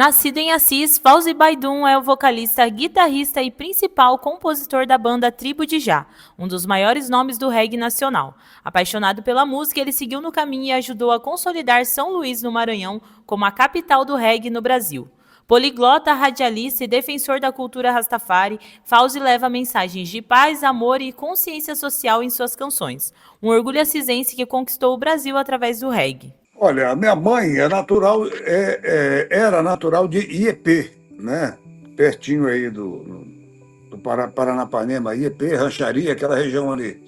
Nascido em Assis, Fauzi Baidoun é o vocalista, guitarrista e principal compositor da banda Tribo de Já, um dos maiores nomes do reggae nacional. Apaixonado pela música, ele seguiu no caminho e ajudou a consolidar São Luís, no Maranhão, como a capital do reggae no Brasil. Poliglota, radialista e defensor da cultura Rastafari, Fauzi leva mensagens de paz, amor e consciência social em suas canções. Um orgulho assisense que conquistou o Brasil através do reggae. Olha, a minha mãe era natural de Iepê, né? Pertinho aí do Paranapanema, Iepê, Rancharia, aquela região ali.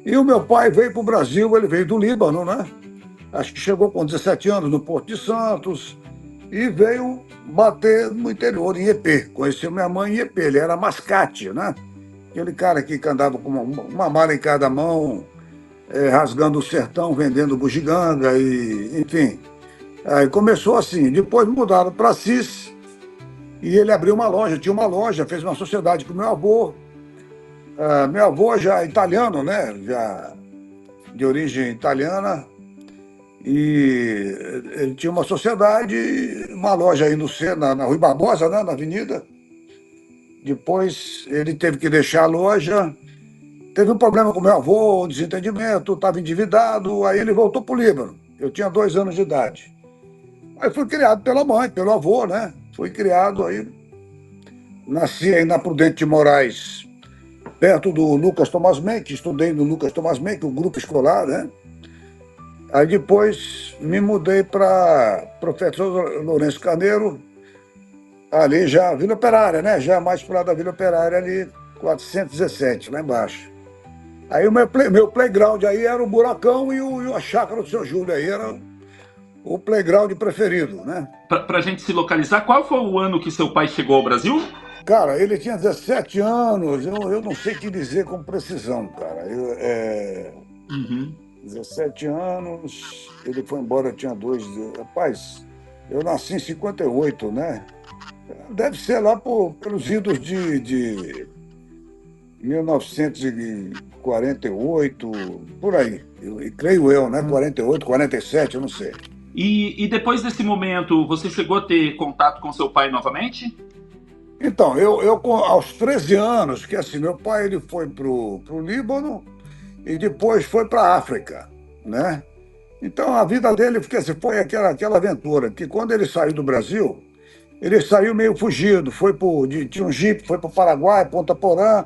E o meu pai veio para o Brasil, ele veio do Líbano, né? Acho que chegou com 17 anos no Porto de Santos e veio bater no interior, em Iepê. Conheceu minha mãe em Iepê, ele era mascate, né? Aquele cara que andava com uma mala em cada mão, rasgando o sertão, vendendo bugiganga, e, enfim. Aí começou assim, depois mudaram para Assis e ele abriu uma loja, tinha uma loja, fez uma sociedade com meu avô. Meu avô já é italiano, né? Já de origem italiana, e ele tinha uma sociedade, uma loja aí no centro, na Rui Barbosa, né? Na avenida. Depois ele teve que deixar a loja. Teve um problema com meu avô, um desentendimento, estava endividado, aí ele voltou para o Líbano. Eu tinha 2 anos de idade. Aí fui criado pela mãe, pelo avô, né? Fui criado aí, nasci aí na Prudente de Moraes, perto do Lucas Thomas Menck, estudei no Lucas Thomas Menck, o grupo escolar, né? Aí depois me mudei para Professor Lourenço Carneiro, ali já, Vila Operária, né? Já mais para lá da Vila Operária, ali, 417, lá embaixo. Aí o meu playground aí era o Buracão e a chácara do seu Júlio, aí era o playground preferido, né? Para a gente se localizar, qual foi o ano que seu pai chegou ao Brasil? Cara, ele tinha 17 anos, eu não sei te dizer com precisão, cara. 17 anos, ele foi embora, eu tinha 2. Rapaz, eu nasci em 58, né? Deve ser lá pelos idos de 1948, por aí. Creio eu, né? 48, 47, eu não sei. E depois desse momento, você chegou a ter contato com seu pai novamente? Então, aos 13 anos, que assim, meu pai ele foi pro Líbano e depois foi para a África, né? Então, a vida dele assim, foi aquela aventura, que quando ele saiu do Brasil, ele saiu meio fugido, tinha um jipe, foi para o Paraguai, Ponta Porã,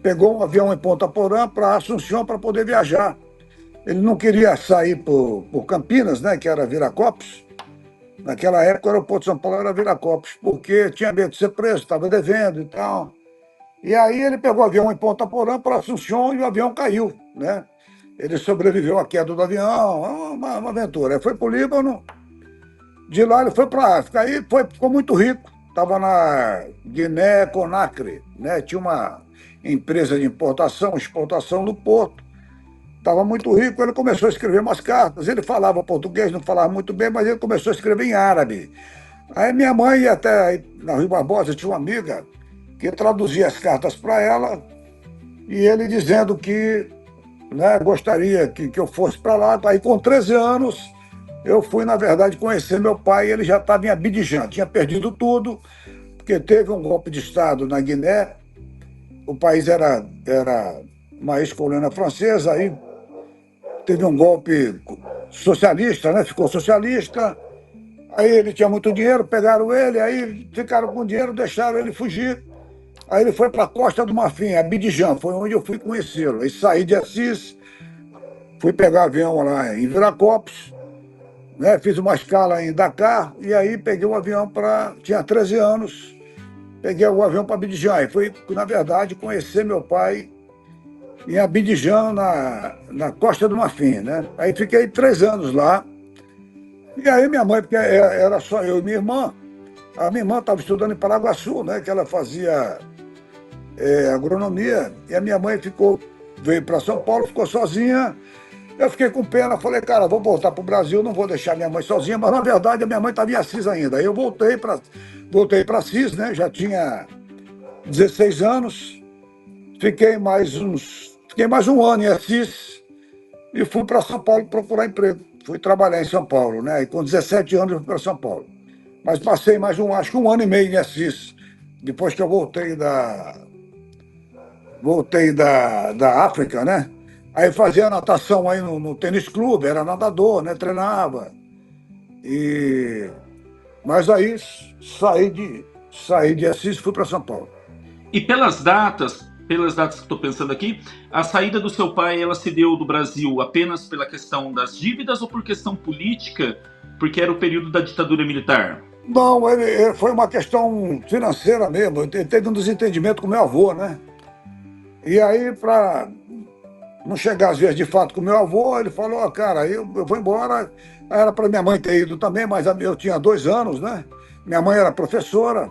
pegou um avião em Ponta Porã para Assunção para poder viajar. Ele não queria sair por Campinas, né, que era Viracopos. Naquela época, o aeroporto de São Paulo era Viracopos, porque tinha medo de ser preso, estava devendo e tal. E aí ele pegou o avião em Ponta Porã para Assunção e o avião caiu, né? Ele sobreviveu à queda do avião, uma aventura. Aí foi para o Líbano, de lá ele foi para a África, aí ficou muito rico, estava na Guiné-Conakry, né? Tinha uma empresa de importação, exportação no porto, estava muito rico, ele começou a escrever umas cartas, ele falava português, não falava muito bem, mas ele começou a escrever em árabe. Aí minha mãe ia até na Rui Barbosa, tinha uma amiga que traduzia as cartas para ela, e ele dizendo que, né, gostaria que eu fosse para lá. Aí com 13 anos, eu fui, na verdade, conhecer meu pai, ele já estava em Abidjan, tinha perdido tudo, porque teve um golpe de Estado na Guiné, o país era uma ex-colônia francesa, aí teve um golpe socialista, né? Ficou socialista, aí ele tinha muito dinheiro, pegaram ele, aí ficaram com dinheiro, deixaram ele fugir. Aí ele foi para a Costa do Marfim, Abidjan, foi onde eu fui conhecê-lo. Aí saí de Assis, fui pegar avião lá em Viracopos, né? Fiz uma escala em Dakar, e aí peguei o avião tinha 13 anos, peguei o avião para Abidjan. E fui, na verdade, conhecer meu pai em Abidjan, na Costa do Marfim, né? Aí fiquei 3 anos lá. E aí minha mãe, porque era só eu e minha irmã, a minha irmã estava estudando em Paraguaçu, né? Que ela fazia agronomia, e a minha mãe veio para São Paulo, ficou sozinha. Eu fiquei com pena, falei, cara, vou voltar para o Brasil, não vou deixar minha mãe sozinha, mas na verdade a minha mãe estava em Assis ainda. Aí eu voltei para Assis, né? Já tinha 16 anos, fiquei mais um ano em Assis e fui para São Paulo procurar emprego. Fui trabalhar em São Paulo, né? E com 17 anos eu fui para São Paulo. Mas passei acho que um ano e meio em Assis, depois que eu voltei da África, né? Aí fazia natação aí no tênis clube, era nadador, né? Treinava. E... Mas aí saí de Assis e fui para São Paulo. E pelas datas que estou pensando aqui, a saída do seu pai, ela se deu do Brasil apenas pela questão das dívidas ou por questão política, porque era o período da ditadura militar? Não, foi uma questão financeira mesmo. Ele teve um desentendimento com meu avô, né? E aí, para não chegar às vezes de fato com meu avô, ele falou: "Ó, cara, eu vou embora." Era para minha mãe ter ido também, mas eu tinha 2 anos, né? Minha mãe era professora,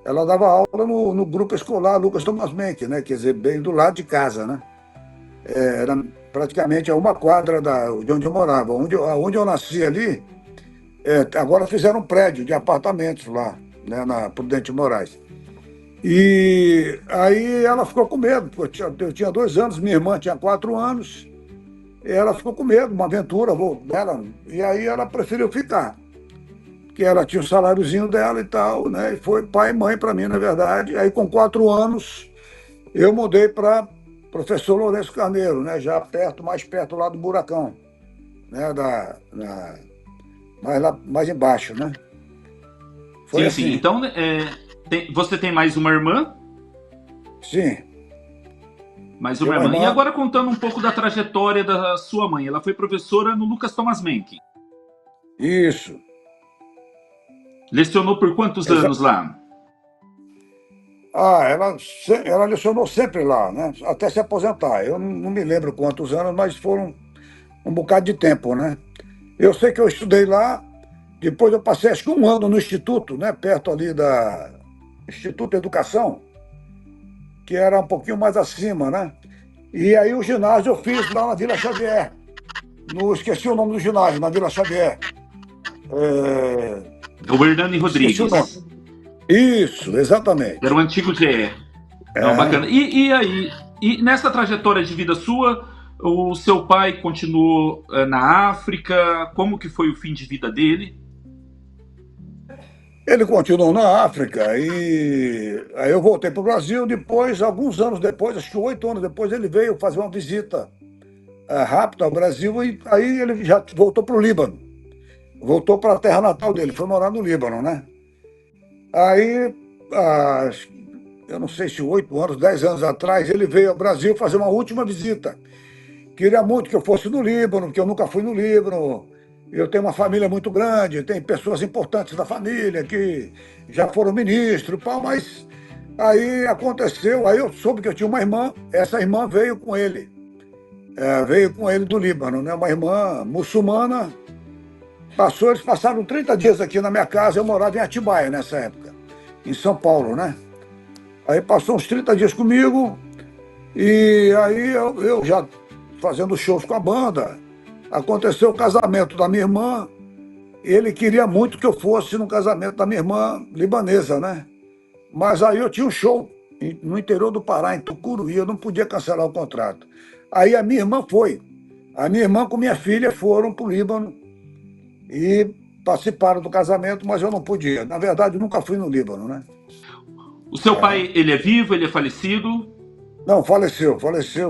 ela dava aula no grupo escolar Lucas Thomas Menck, né? Quer dizer, bem do lado de casa, né? Era praticamente a uma quadra de onde eu morava. Onde eu nasci ali, agora fizeram um prédio de apartamentos lá, né? Na Prudente de Moraes. E aí ela ficou com medo, porque eu tinha 2 anos, minha irmã tinha 4 anos, e ela ficou com medo, uma aventura dela, e aí ela preferiu ficar, porque ela tinha o saláriozinho dela e tal, né? E foi pai e mãe para mim, na verdade. Aí com 4 anos eu mudei para Professor Lourenço Carneiro, né? Já mais perto lá do Buracão, né? Mais embaixo, né? Foi Sim, assim. sim. Então, você tem mais uma irmã? Sim. Mais uma irmã. E agora contando um pouco da trajetória da sua mãe. Ela foi professora no Lucas Thomas Menck. Isso. Lecionou por quantos anos lá? Ela lecionou sempre lá, né? Até se aposentar. Eu não me lembro quantos anos, mas foram um bocado de tempo, né? Eu sei que eu estudei lá, depois eu passei acho que um ano no Instituto, né? Perto ali da Instituto de Educação, que era um pouquinho mais acima, né? E aí o ginásio eu fiz lá na Vila Xavier. Esqueci o nome do ginásio, na Vila Xavier. O Hernani Rodrigues. Isso, exatamente. Era o antigo GE. Não, bacana. E aí, nessa trajetória de vida sua, o seu pai continuou na África? Como que foi o fim de vida dele? Ele continuou na África e aí eu voltei para o Brasil. Depois, alguns anos depois, acho que 8 anos depois, ele veio fazer uma visita rápida ao Brasil e aí ele já voltou para o Líbano. Voltou para a terra natal dele, foi morar no Líbano, né? Aí, eu não sei se 8 anos, 10 anos atrás, ele veio ao Brasil fazer uma última visita. Queria muito que eu fosse no Líbano, porque eu nunca fui no Líbano. Eu tenho uma família muito grande, tem pessoas importantes da família que já foram ministros, mas aí aconteceu, aí eu soube que eu tinha uma irmã, essa irmã veio com ele do Líbano, né? Uma irmã muçulmana. Eles passaram 30 dias aqui na minha casa, eu morava em Atibaia nessa época, em São Paulo, né? Aí passou uns 30 dias comigo, e aí eu já fazendo shows com a banda, aconteceu o casamento da minha irmã, ele queria muito que eu fosse no casamento da minha irmã libanesa, né? Mas aí eu tinha um show no interior do Pará, em Tucuruí, eu não podia cancelar o contrato. Aí a minha irmã foi. A minha irmã com minha filha foram para o Líbano e participaram do casamento, mas eu não podia. Na verdade, eu nunca fui no Líbano, né? O seu pai, ele é vivo, ele é falecido? Não, faleceu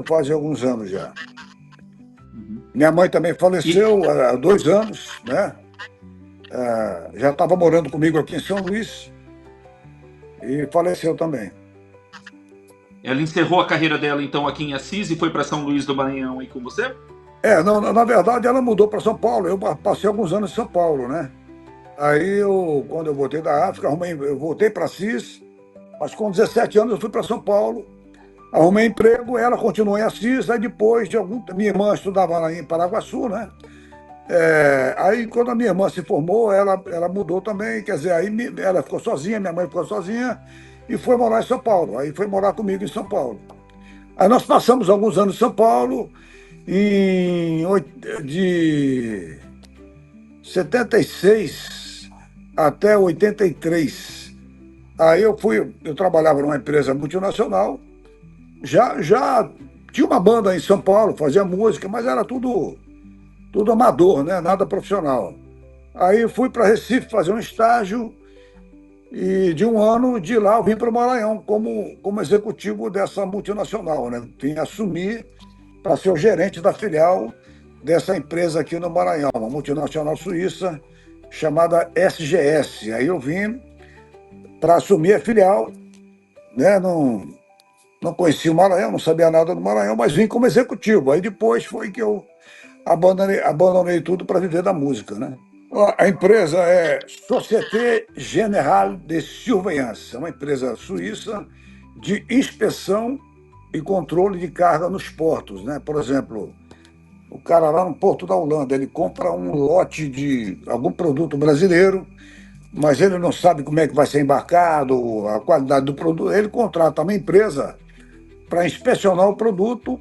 faz alguns anos já. Minha mãe também faleceu há 2 anos, né? Já estava morando comigo aqui em São Luís e faleceu também. Ela encerrou a carreira dela, então, aqui em Assis e foi para São Luís do Maranhão aí com você? Não, na verdade, ela mudou para São Paulo. Eu passei alguns anos em São Paulo, né? Aí, quando eu voltei da África, eu voltei para Assis, mas com 17 anos eu fui para São Paulo, arrumei emprego, ela continuou em Assis, aí depois minha irmã estudava lá em Paraguaçu, né? Aí, quando a minha irmã se formou, ela mudou também, quer dizer, aí ela ficou sozinha, minha mãe ficou sozinha e foi morar em São Paulo. Aí foi morar comigo em São Paulo. Aí nós passamos alguns anos em São Paulo, de 76 até 83. Aí eu trabalhava numa empresa multinacional, já tinha uma banda em São Paulo, fazia música, mas era tudo amador, né? Nada profissional. Aí fui para Recife fazer um estágio E de um ano de lá eu vim para o Maranhão como executivo dessa multinacional, né? Vim assumir para ser o gerente da filial dessa empresa aqui no Maranhão, uma multinacional suíça chamada SGS. Aí eu vim para assumir a filial, né? Não conhecia o Maranhão, não sabia nada do Maranhão, mas vim como executivo. Aí depois foi que eu abandonei tudo para viver da música, né? A empresa é Société Générale de Surveillance, é uma empresa suíça de inspeção e controle de carga nos portos, né? Por exemplo, o cara lá no Porto da Holanda, ele compra um lote de algum produto brasileiro, mas ele não sabe como é que vai ser embarcado, a qualidade do produto. Ele contrata uma empresa para inspecionar o produto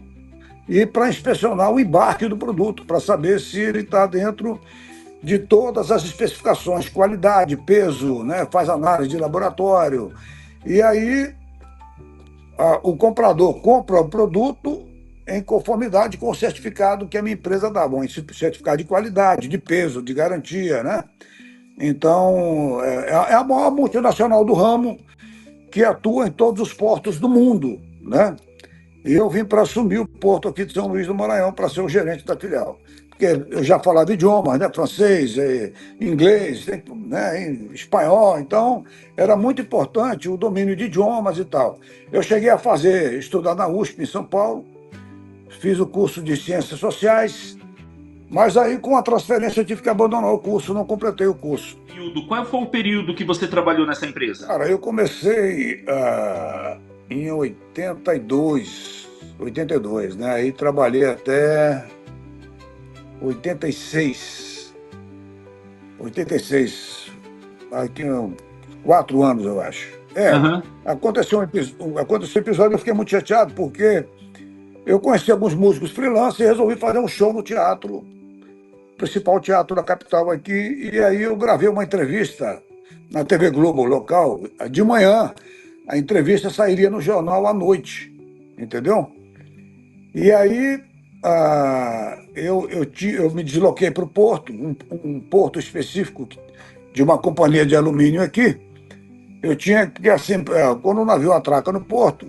e para inspecionar o embarque do produto, para saber se ele está dentro de todas as especificações, qualidade, peso, né? Faz análise de laboratório. E aí o comprador compra o produto em conformidade com o certificado que a minha empresa dá, um certificado de qualidade, de peso, de garantia, né? Então, é a maior multinacional do ramo que atua em todos os portos do mundo, né? E eu vim para assumir o porto aqui de São Luís do Maranhão para ser o gerente da filial. Porque eu já falava idiomas, né? Francês, inglês, né? Espanhol, então era muito importante o domínio de idiomas e tal. Eu cheguei a estudar na USP em São Paulo, fiz o curso de Ciências Sociais, mas aí com a transferência eu tive que abandonar o curso, não completei o curso. Qual foi o período que você trabalhou nessa empresa? Cara, eu comecei em 82, né? Aí trabalhei até 86. 86. Aí tinha 4 anos, eu acho. Uhum. Aconteceu um episódio, eu fiquei muito chateado, porque eu conheci alguns músicos freelance e resolvi fazer um show no teatro, principal teatro da capital aqui, e aí eu gravei uma entrevista na TV Globo local, de manhã. A entrevista sairia no jornal à noite, entendeu? E aí eu me desloquei para o porto, um porto específico de uma companhia de alumínio aqui. Eu tinha que, assim, quando o navio atraca no porto,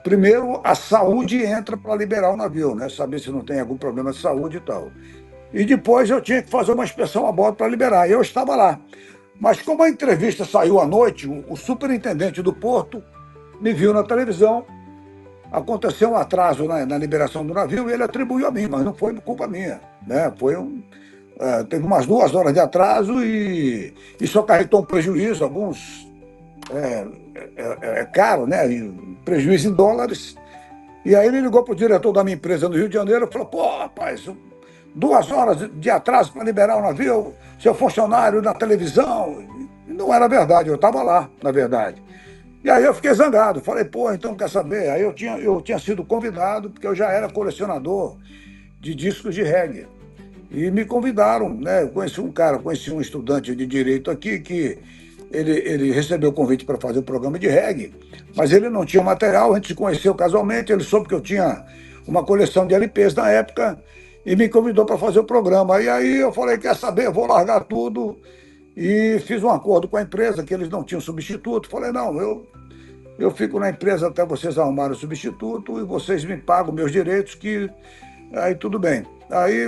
primeiro a saúde entra para liberar o navio, né? Saber se não tem algum problema de saúde e tal. E depois eu tinha que fazer uma inspeção a bordo para liberar. E eu estava lá. Mas como a entrevista saiu à noite, o superintendente do porto me viu na televisão, aconteceu um atraso na liberação do navio e ele atribuiu a mim, mas não foi culpa minha, né? Teve umas 2 horas de atraso e isso acarretou um prejuízo, alguns caro, né? Prejuízo em dólares. E aí ele ligou para o diretor da minha empresa no Rio de Janeiro e falou: pô, rapaz, 2 horas de atraso para liberar o navio, seu funcionário na televisão. E não era verdade, eu estava lá, na verdade. E aí eu fiquei zangado, falei: pô, então quer saber? Aí eu tinha sido convidado, porque eu já era colecionador de discos de reggae. E me convidaram, né? Eu conheci um estudante de direito aqui que ele recebeu o convite para fazer o programa de reggae, mas ele não tinha material, a gente se conheceu casualmente, ele soube que eu tinha uma coleção de LPs na época e me convidou para fazer o programa. E aí eu falei: quer saber, eu vou largar tudo, e fiz um acordo com a empresa que eles não tinham substituto. Falei: não, eu fico na empresa até vocês arrumarem o substituto e vocês me pagam meus direitos, que aí tudo bem. Aí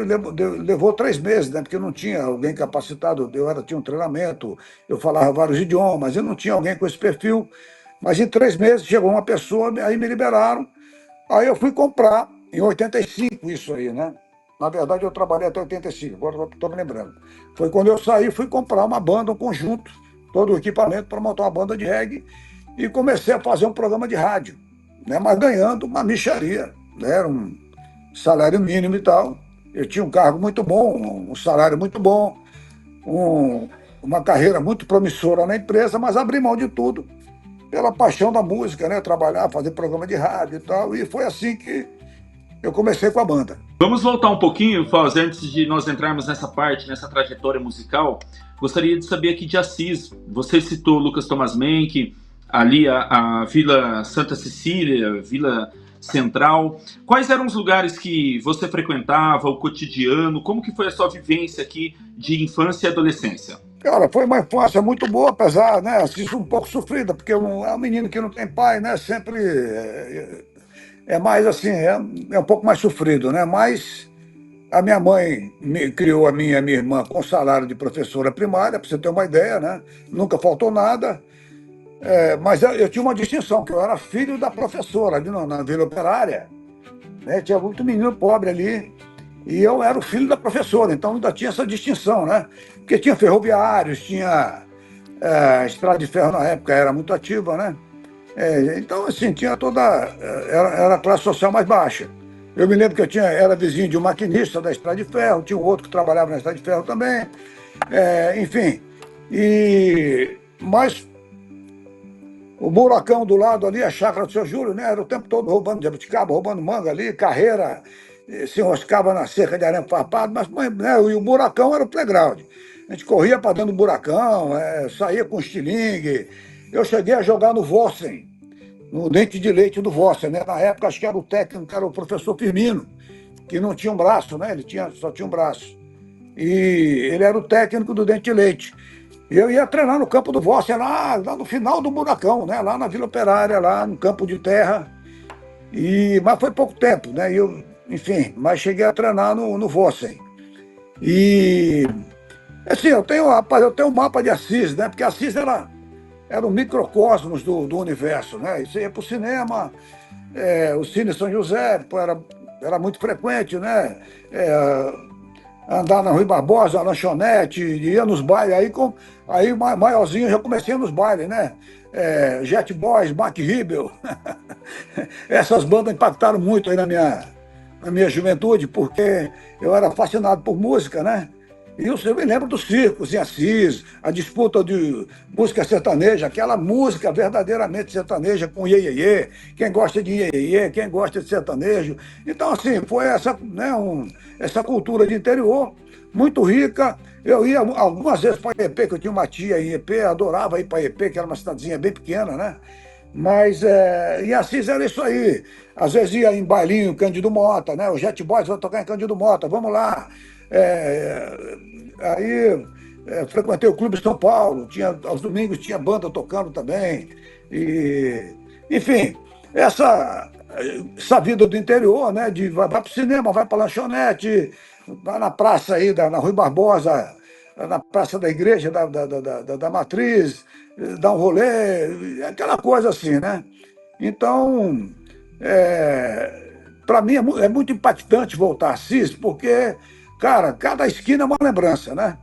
levou 3 meses, né? Porque não tinha alguém capacitado, tinha um treinamento, eu falava vários idiomas, eu não tinha alguém com esse perfil. Mas em 3 meses chegou uma pessoa, aí me liberaram. Aí eu fui comprar, em 85 isso aí, né? Na verdade eu trabalhei até 85, agora estou me lembrando. Foi quando eu saí, fui comprar uma banda, um conjunto, todo o equipamento para montar uma banda de reggae e comecei a fazer um programa de rádio, né? Mas ganhando uma mixaria, né? Era um salário mínimo e tal. Eu tinha um cargo muito bom, um salário muito bom, uma carreira muito promissora na empresa, mas abri mão de tudo pela paixão da música, né? Trabalhar, fazer programa de rádio e tal. E foi assim que eu comecei com a banda. Vamos voltar um pouquinho, Foz, antes de nós entrarmos nessa parte, nessa trajetória musical. Gostaria de saber aqui de Assis. Você citou Lucas Thomas Menck, ali a Vila Santa Cecília, Vila Central. Quais eram os lugares que você frequentava, o cotidiano? Como que foi a sua vivência aqui de infância e adolescência? Cara, foi uma infância muito boa, apesar, né, assim, um pouco sofrida, porque é um menino que não tem pai, né, sempre é mais assim, é um pouco mais sofrido, né, mas a minha mãe me criou a minha e a minha irmã com salário de professora primária, para você ter uma ideia, né, nunca faltou nada, mas eu tinha uma distinção, que eu era filho da professora ali na Vila Operária, né, tinha muito menino pobre ali, e eu era o filho da professora, então ainda tinha essa distinção, né, porque tinha ferroviários, tinha a estrada de ferro na época era muito ativa, né? Então, assim, tinha toda. Era a classe social mais baixa. Eu me lembro que era vizinho de um maquinista da estrada de ferro, tinha um outro que trabalhava na estrada de ferro também, enfim. Mas o buracão do lado ali, a chácara do seu Júlio, né? Era o tempo todo roubando jabuticaba, roubando manga ali, carreira, se enroscava na cerca de arame farpado, mas né, e o buracão era o playground. A gente corria para dentro do buracão, saía com estilingue. Eu cheguei a jogar no Vossen, no dente de leite do Vossen, né? Na época, acho que era o técnico, era o professor Firmino, que não tinha um braço, né? Só tinha um braço. E ele era o técnico do dente de leite. E eu ia treinar no campo do Vossen, lá no final do buracão, né? Lá na Vila Operária, lá no campo de terra. Mas foi pouco tempo, né? Enfim, mas cheguei a treinar no Vossen. E assim, rapaz, eu tenho um mapa de Assis, né? Porque Assis era um microcosmos do universo, né? Você ia para o cinema, o Cine São José, pô, era muito frequente, né? Andar na Rui Barbosa, a lanchonete, ia nos bailes, aí maiorzinho já comecei nos bailes, né? Jet Boys, Mac Ribel, essas bandas impactaram muito aí na minha juventude, porque eu era fascinado por música, né? E eu me lembro dos circos em Assis, a disputa de música sertaneja, aquela música verdadeiramente sertaneja com iê, iê, iê, quem gosta de iê, iê, iê, quem gosta de sertanejo. Então, assim, foi essa cultura de interior, muito rica. Eu ia algumas vezes para Iepê, que eu tinha uma tia em Iepê, adorava ir para Iepê, que era uma cidadezinha bem pequena, né? Mas em Assis era isso aí. Às vezes ia em bailinho, Cândido Mota, né? O Jet Boys vai tocar em Cândido Mota, vamos lá. Aí frequentei o Clube São Paulo, aos domingos tinha banda tocando também. Enfim, essa vida do interior, né? Vai para o cinema, vai para a lanchonete, vai na praça aí, na Rui Barbosa, na Praça da Igreja, da Matriz, dar um rolê, aquela coisa assim, né? Então, para mim é muito impactante voltar a Assis, porque, cara, cada esquina é uma lembrança, né?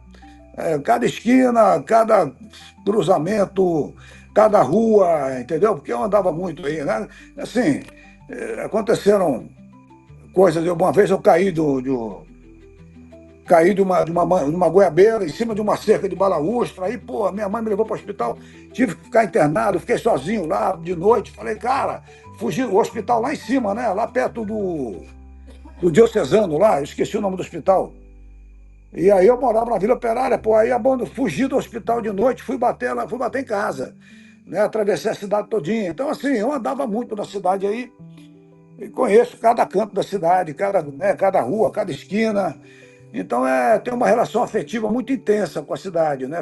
Cada esquina, cada cruzamento, cada rua, entendeu? Porque eu andava muito aí, né? Assim, aconteceram coisas. Uma vez eu caí de uma goiabeira em cima de uma cerca de balaústra. Aí, pô, minha mãe me levou para o hospital, tive que ficar internado, fiquei sozinho lá de noite. Falei, cara, fugi, o hospital lá em cima, né? Lá perto do Diocesano, lá, eu esqueci o nome do hospital. E aí eu morava na Vila Operária, pô, aí fugi do hospital de noite, fui bater em casa, né? Atravessei a cidade todinha. Então, assim, eu andava muito na cidade aí, e conheço cada canto da cidade, cada rua, cada esquina. Então, tem uma relação afetiva muito intensa com a cidade, né?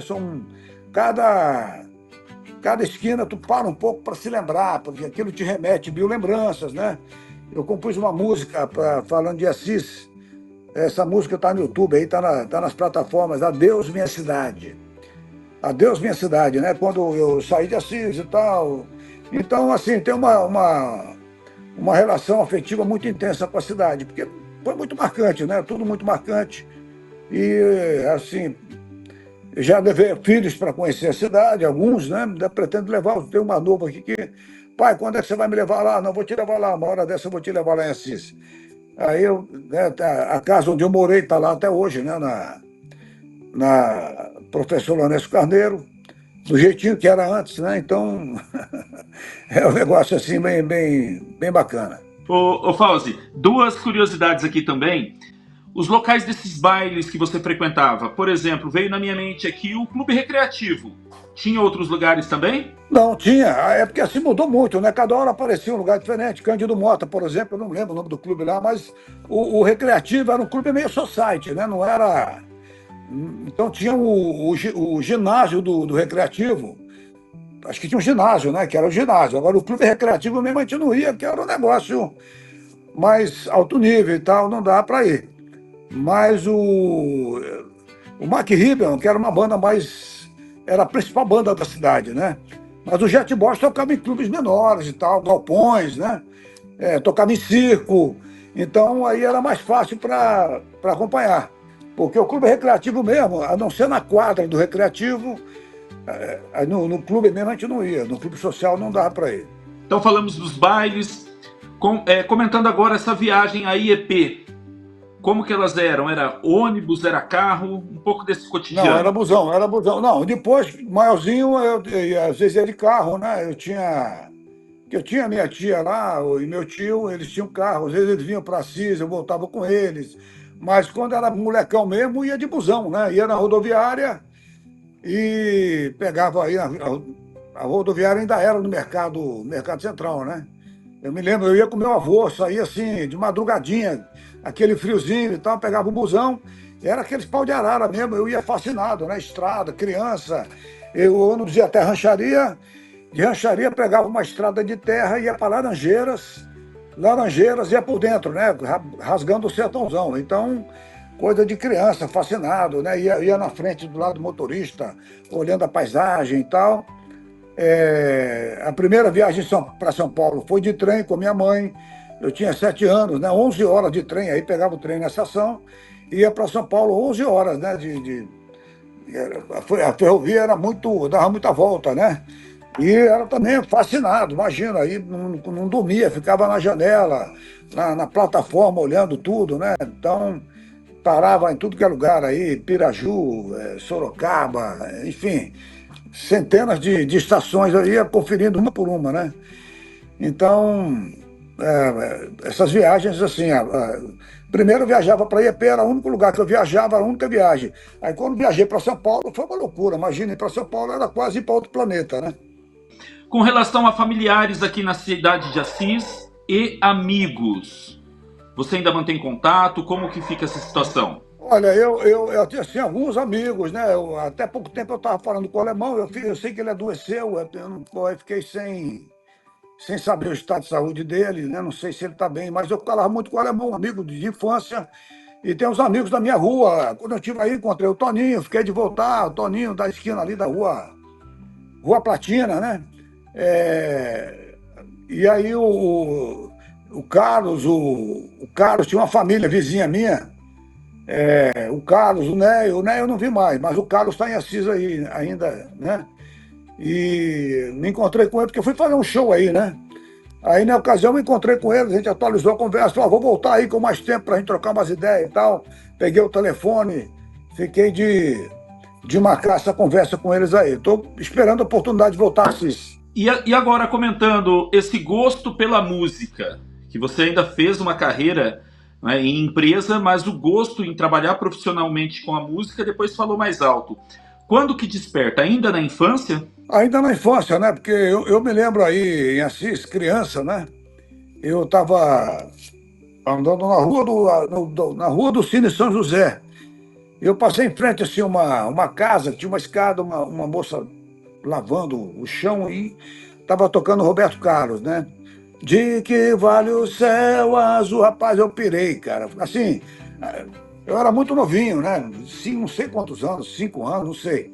Cada esquina tu para um pouco para se lembrar, porque aquilo te remete mil lembranças, né? Eu compus uma música falando de Assis. Essa música está no YouTube, aí tá nas plataformas. Adeus, minha cidade. Adeus, minha cidade, né? Quando eu saí de Assis e tal. Então, assim, tem uma relação afetiva muito intensa com a cidade, porque foi muito marcante, né? Tudo muito marcante. E, assim, já levei filhos para conhecer a cidade, alguns, né? Ainda pretendo levar, tem uma nova aqui que... Pai, quando é que você vai me levar lá? Não, vou te levar lá, uma hora dessa eu vou te levar lá em Assis. Aí a casa onde eu morei está lá até hoje, né? Na Professor Lourenço Carneiro, do jeitinho que era antes, né? Então, é um negócio assim bem bacana. Ô Fauzi, duas curiosidades aqui também. Os locais desses bailes que você frequentava, por exemplo, veio na minha mente aqui o Clube Recreativo. Tinha outros lugares também? Não, tinha. É porque assim mudou muito, né? Cada hora aparecia um lugar diferente. Cândido Mota, por exemplo, eu não lembro o nome do clube lá, mas o Recreativo era um clube meio society, né? Então tinha o ginásio do recreativo. Acho que tinha um ginásio, né? Que era o ginásio. Agora o clube recreativo mesmo a gente não ia, que era um negócio mais alto nível e tal, não dá para ir. Mas o Mark Ribeon, que era uma banda mais. Era a principal banda da cidade, né? Mas o Jet Boss tocava em clubes menores e tal, galpões, né? Tocava em circo. Então aí era mais fácil para acompanhar. Porque o clube recreativo mesmo, a não ser na quadra do recreativo, no clube mesmo a gente não ia. No clube social não dava para ir. Então falamos dos bailes, comentando agora essa viagem a IEP. Como que elas eram? Era ônibus, era carro? Um pouco desse Não, era cotidiano. busão, era busão. Não, depois, maiorzinho, às vezes ia de carro, né? Eu tinha minha tia lá, e meu tio, eles tinham carro, às vezes eles vinham para Assis, eu voltava com eles. Mas quando era molecão mesmo, ia de busão, né? Ia na rodoviária e pegava aí, a rodoviária ainda era no mercado central, né? Eu me lembro, eu ia com meu avô, saía assim, de madrugadinha, aquele friozinho e tal, pegava o busão, era aqueles pau de arara mesmo, eu ia fascinado, né? Estrada, criança. Eu não dizia até rancharia, de rancharia pegava uma estrada de terra e ia para Laranjeiras ia por dentro, né? Rasgando o sertãozão. Então, coisa de criança, fascinado, né? Ia na frente do lado do motorista, olhando a paisagem e tal. A primeira viagem para São Paulo foi de trem com a minha mãe. Eu tinha 7 anos, né? 11 horas de trem, aí pegava o trem na estação, ia para São Paulo 11 horas, né? A ferrovia era dava muita volta, né? E era também fascinado, imagina, aí não dormia, ficava na janela, na plataforma, olhando tudo, né? Então, parava em tudo que é lugar aí, Piraju, Sorocaba, enfim, centenas de estações, eu ia conferindo uma por uma, né? Então, essas viagens, assim, primeiro eu viajava para IEP, era o único lugar que eu viajava, era a única viagem. Aí quando viajei para São Paulo, foi uma loucura, imagina, ir para São Paulo era quase ir para outro planeta, né? Com relação a familiares aqui na cidade de Assis e amigos, você ainda mantém contato? Como que fica essa situação? Olha, eu tinha assim, alguns amigos, né? Até pouco tempo eu estava falando com o alemão, eu sei que ele adoeceu, eu fiquei sem saber o estado de saúde dele, né? Não sei se ele está bem, mas eu falava muito com o alemão, um amigo de infância, e tem uns amigos da minha rua. Quando eu estive aí, encontrei o Toninho, fiquei de voltar, o Toninho da esquina ali da Rua Platina, né? É, e aí o Carlos, o Carlos tinha uma família vizinha minha, o Carlos, o Ney eu não vi mais, mas o Carlos está em Assis aí ainda, né? E me encontrei com ele porque eu fui fazer um show aí, né? Aí na ocasião eu me encontrei com ele, a gente atualizou a conversa, falou, vou voltar aí com mais tempo para a gente trocar umas ideias e tal. Peguei o telefone, fiquei de marcar essa conversa com eles aí. Estou esperando a oportunidade de voltar a Assis. E agora comentando esse gosto pela música, que você ainda fez uma carreira, né, em empresa, mas o gosto em trabalhar profissionalmente com a música depois falou mais alto. Quando que desperta? Ainda na infância? Ainda na infância, né? Porque eu me lembro aí em Assis, criança, né? Eu estava andando na rua do Cine São José. Eu passei em frente assim uma casa, tinha uma escada, uma moça lavando o chão e estava tocando Roberto Carlos, né? De que vale o céu azul, rapaz, eu pirei, cara. Assim, eu era muito novinho, né? Sim, não sei quantos anos, 5 anos, não sei.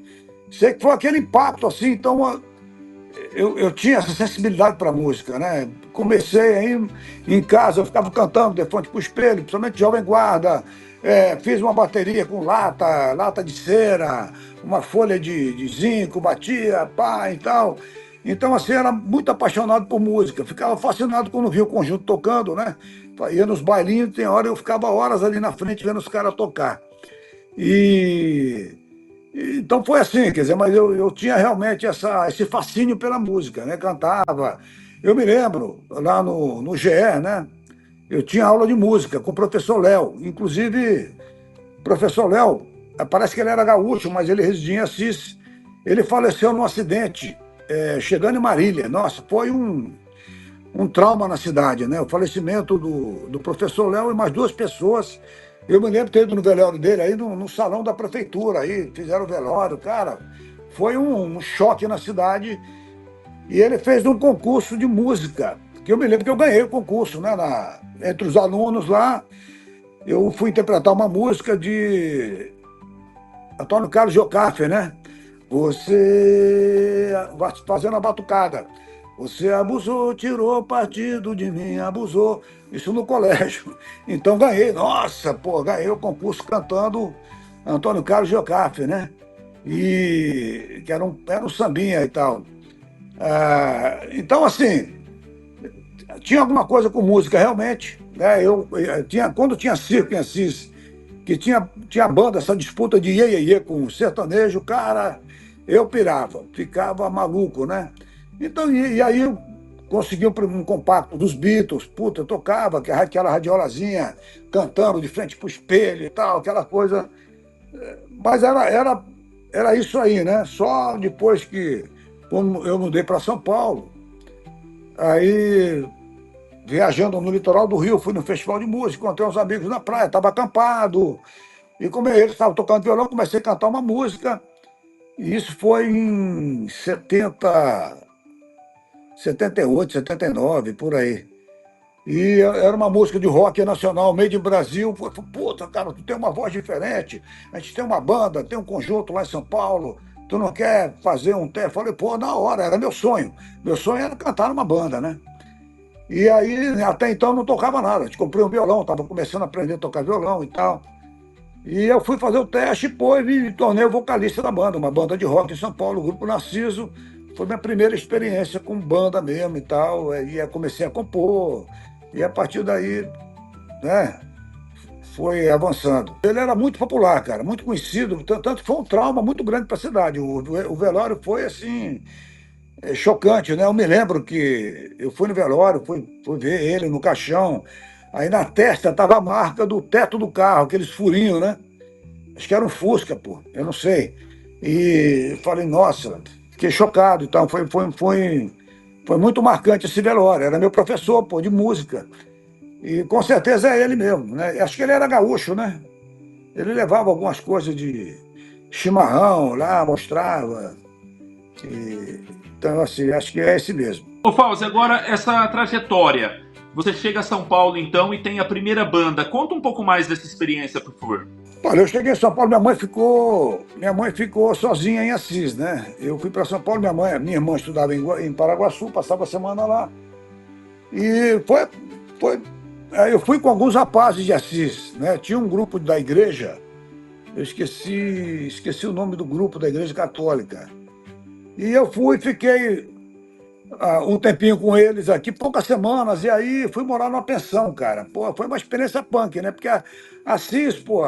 Sei que foi aquele impacto, assim, então eu tinha essa sensibilidade para música, né? Comecei aí em casa, eu ficava cantando de frente para o espelho, principalmente Jovem Guarda, fiz uma bateria com lata de cera, uma folha de zinco, batia, pá e tal. Então, assim, era muito apaixonado por música, ficava fascinado quando via o conjunto tocando, né? Ia nos bailinhos, tem hora eu ficava horas ali na frente vendo os caras tocar. E então foi assim, quer dizer, mas eu tinha realmente esse fascínio pela música, né? Cantava. Eu me lembro, lá no GE, né? Eu tinha aula de música com o professor Léo. Inclusive, o professor Léo, parece que ele era gaúcho, mas ele residia em Assis. Ele faleceu num acidente, chegando em Marília. Nossa, foi um trauma na cidade, né? O falecimento do professor Léo e mais duas pessoas Eu me lembro de ter ido no velório dele, aí no salão da prefeitura, aí fizeram o velório, cara. Foi um choque na cidade. E ele fez um concurso de música, que eu me lembro que eu ganhei o concurso, né? Entre os alunos lá, eu fui interpretar uma música de Antônio Carlos Jocafe, né? Você, fazendo a batucada. Você abusou, tirou partido de mim, abusou. Isso no colégio. Então ganhei, nossa, pô, ganhei o concurso cantando Antônio Carlos Jocafe, né? E que era um sambinha e tal. Então, assim, tinha alguma coisa com música, realmente. Né? Quando tinha circo em Assis, que tinha banda, essa disputa de iê, iê, iê com sertanejo, cara, eu pirava, ficava maluco, né? Então, e aí eu consegui um compacto dos Beatles, puta, eu tocava aquela radiolazinha, cantando de frente pro espelho e tal, aquela coisa. Mas era isso aí, né? Só depois que, quando eu mudei para São Paulo, aí viajando no litoral do Rio, fui no festival de música, encontrei uns amigos na praia, estava acampado. E como eles estavam tocando violão, comecei a cantar uma música. E isso foi em 78, 79, por aí. E era uma música de rock nacional, meio de Brasil. Eu falei, puta, cara, tu tem uma voz diferente. A gente tem uma banda, tem um conjunto lá em São Paulo. Tu não quer fazer um teste? Eu falei, pô, na hora, era meu sonho. Meu sonho era cantar numa banda, né? E aí, até então, eu não tocava nada. A gente comprei um violão, estava começando a aprender a tocar violão e tal. E eu fui fazer o teste e depois me tornei o vocalista da banda, uma banda de rock em São Paulo, o Grupo Narciso. Foi minha primeira experiência com banda mesmo e tal. E aí comecei a compor. E a partir daí, né, foi avançando. Ele era muito popular, cara, muito conhecido, tanto que foi um trauma muito grande para a cidade. O velório foi assim, chocante, né? Eu me lembro que eu fui no velório, fui ver ele no caixão. Aí na testa estava a marca do teto do carro, aqueles furinhos, né? Acho que era um Fusca, pô, eu não sei. E falei, nossa, fiquei chocado. Então, foi muito marcante esse velório. Era meu professor, pô, de música. E com certeza é ele mesmo, né? Acho que ele era gaúcho, né? Ele levava algumas coisas de chimarrão lá, mostrava. Então, assim, acho que é esse mesmo. Ô Fauzi, agora essa trajetória. Você chega a São Paulo então e tem a primeira banda. Conta um pouco mais dessa experiência, por favor. Olha, eu cheguei em São Paulo, minha mãe ficou sozinha em Assis, né? Eu fui para São Paulo, minha irmã estudava em Paraguaçu, passava a semana lá. E aí eu fui com alguns rapazes de Assis, né? Tinha um grupo da igreja, eu esqueci o nome do grupo da igreja católica. E eu fiquei um tempinho com eles aqui, poucas semanas, e aí fui morar numa pensão, cara. Pô, foi uma experiência punk, né? Porque Assis, pô,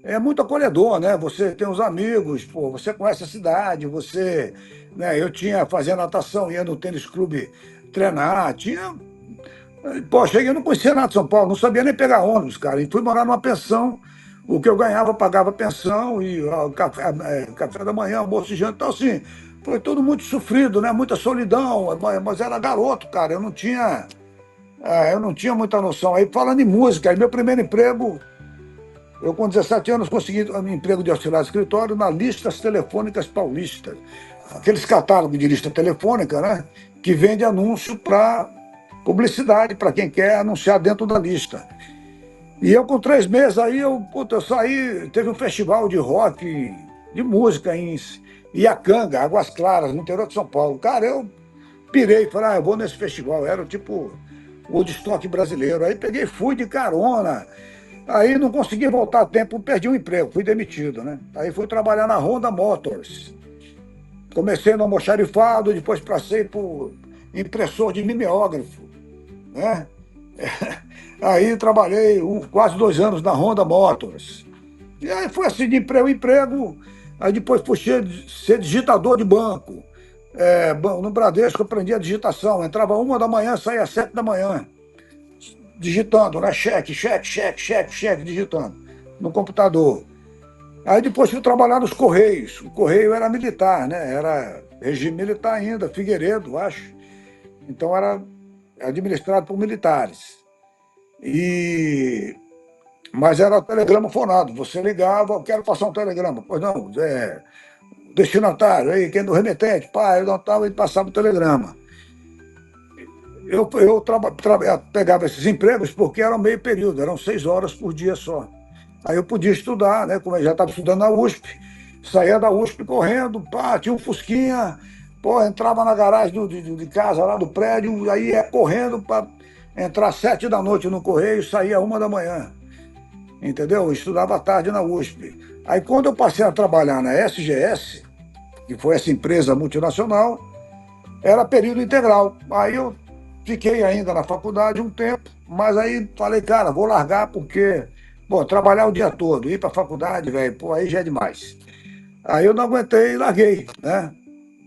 é muito acolhedor, né? Você tem os amigos, pô, você conhece a cidade, né? Eu tinha fazia natação, ia no tênis clube treinar, pô, cheguei, eu não conhecia nada de São Paulo, não sabia nem pegar ônibus, cara. E fui morar numa pensão, o que eu ganhava, pagava pensão, e café da manhã, almoço e janta. Então, assim, foi tudo muito sofrido, né? Muita solidão, mas era garoto, cara. Eu não tinha muita noção. Aí, falando em música, aí meu primeiro emprego, eu com 17 anos consegui um emprego de auxiliar de escritório na Listas Telefônicas Paulistas. Aqueles catálogos de lista telefônica, né? Que vende anúncio para publicidade, para quem quer anunciar dentro da lista. E eu, com 3 meses, aí eu saí, teve um festival de rock, de música em Iacanga, Águas Claras, no interior de São Paulo. Cara, eu pirei, falei, eu vou nesse festival. Era tipo o Woodstock brasileiro. Aí peguei, fui de carona. Aí não consegui voltar a tempo, perdi o emprego, fui demitido, né? Aí fui trabalhar na Honda Motors. Comecei no almoxarifado, depois passei por impressor de mimeógrafo, né? Aí trabalhei quase 2 anos na Honda Motors. E aí foi assim, de emprego em emprego. Aí depois fui ser digitador de banco. No Bradesco eu aprendi a digitação. Entrava 1 da manhã, saía 7 da manhã. Digitando, né? Cheque, cheque, cheque, cheque, cheque, digitando no computador. Aí depois fui trabalhar nos Correios. O Correio era militar, né? Era regime militar ainda, Figueiredo, acho. Então era administrado por militares. Mas era telegrama fonado. Você ligava, eu quero passar um telegrama. Pois não, destinatário, aí, quem é do remetente, pá, eu não estava, ele passava o telegrama. Eu pegava esses empregos porque era meio período, eram 6 horas por dia só. Aí eu podia estudar, né? Como eu já estava estudando na USP, saía da USP correndo, pá, tinha um Fusquinha, pô, entrava na garagem de casa lá do prédio, aí ia correndo para entrar 7 da noite no Correio, saía 1 da manhã, entendeu? Eu estudava à tarde na USP. Aí quando eu passei a trabalhar na SGS, que foi essa empresa multinacional, era período integral. Aí eu fiquei ainda na faculdade um tempo, mas aí falei, cara, vou largar porque, bom, trabalhar o dia todo, ir para a faculdade, velho, pô, aí já é demais. Aí eu não aguentei e larguei, né?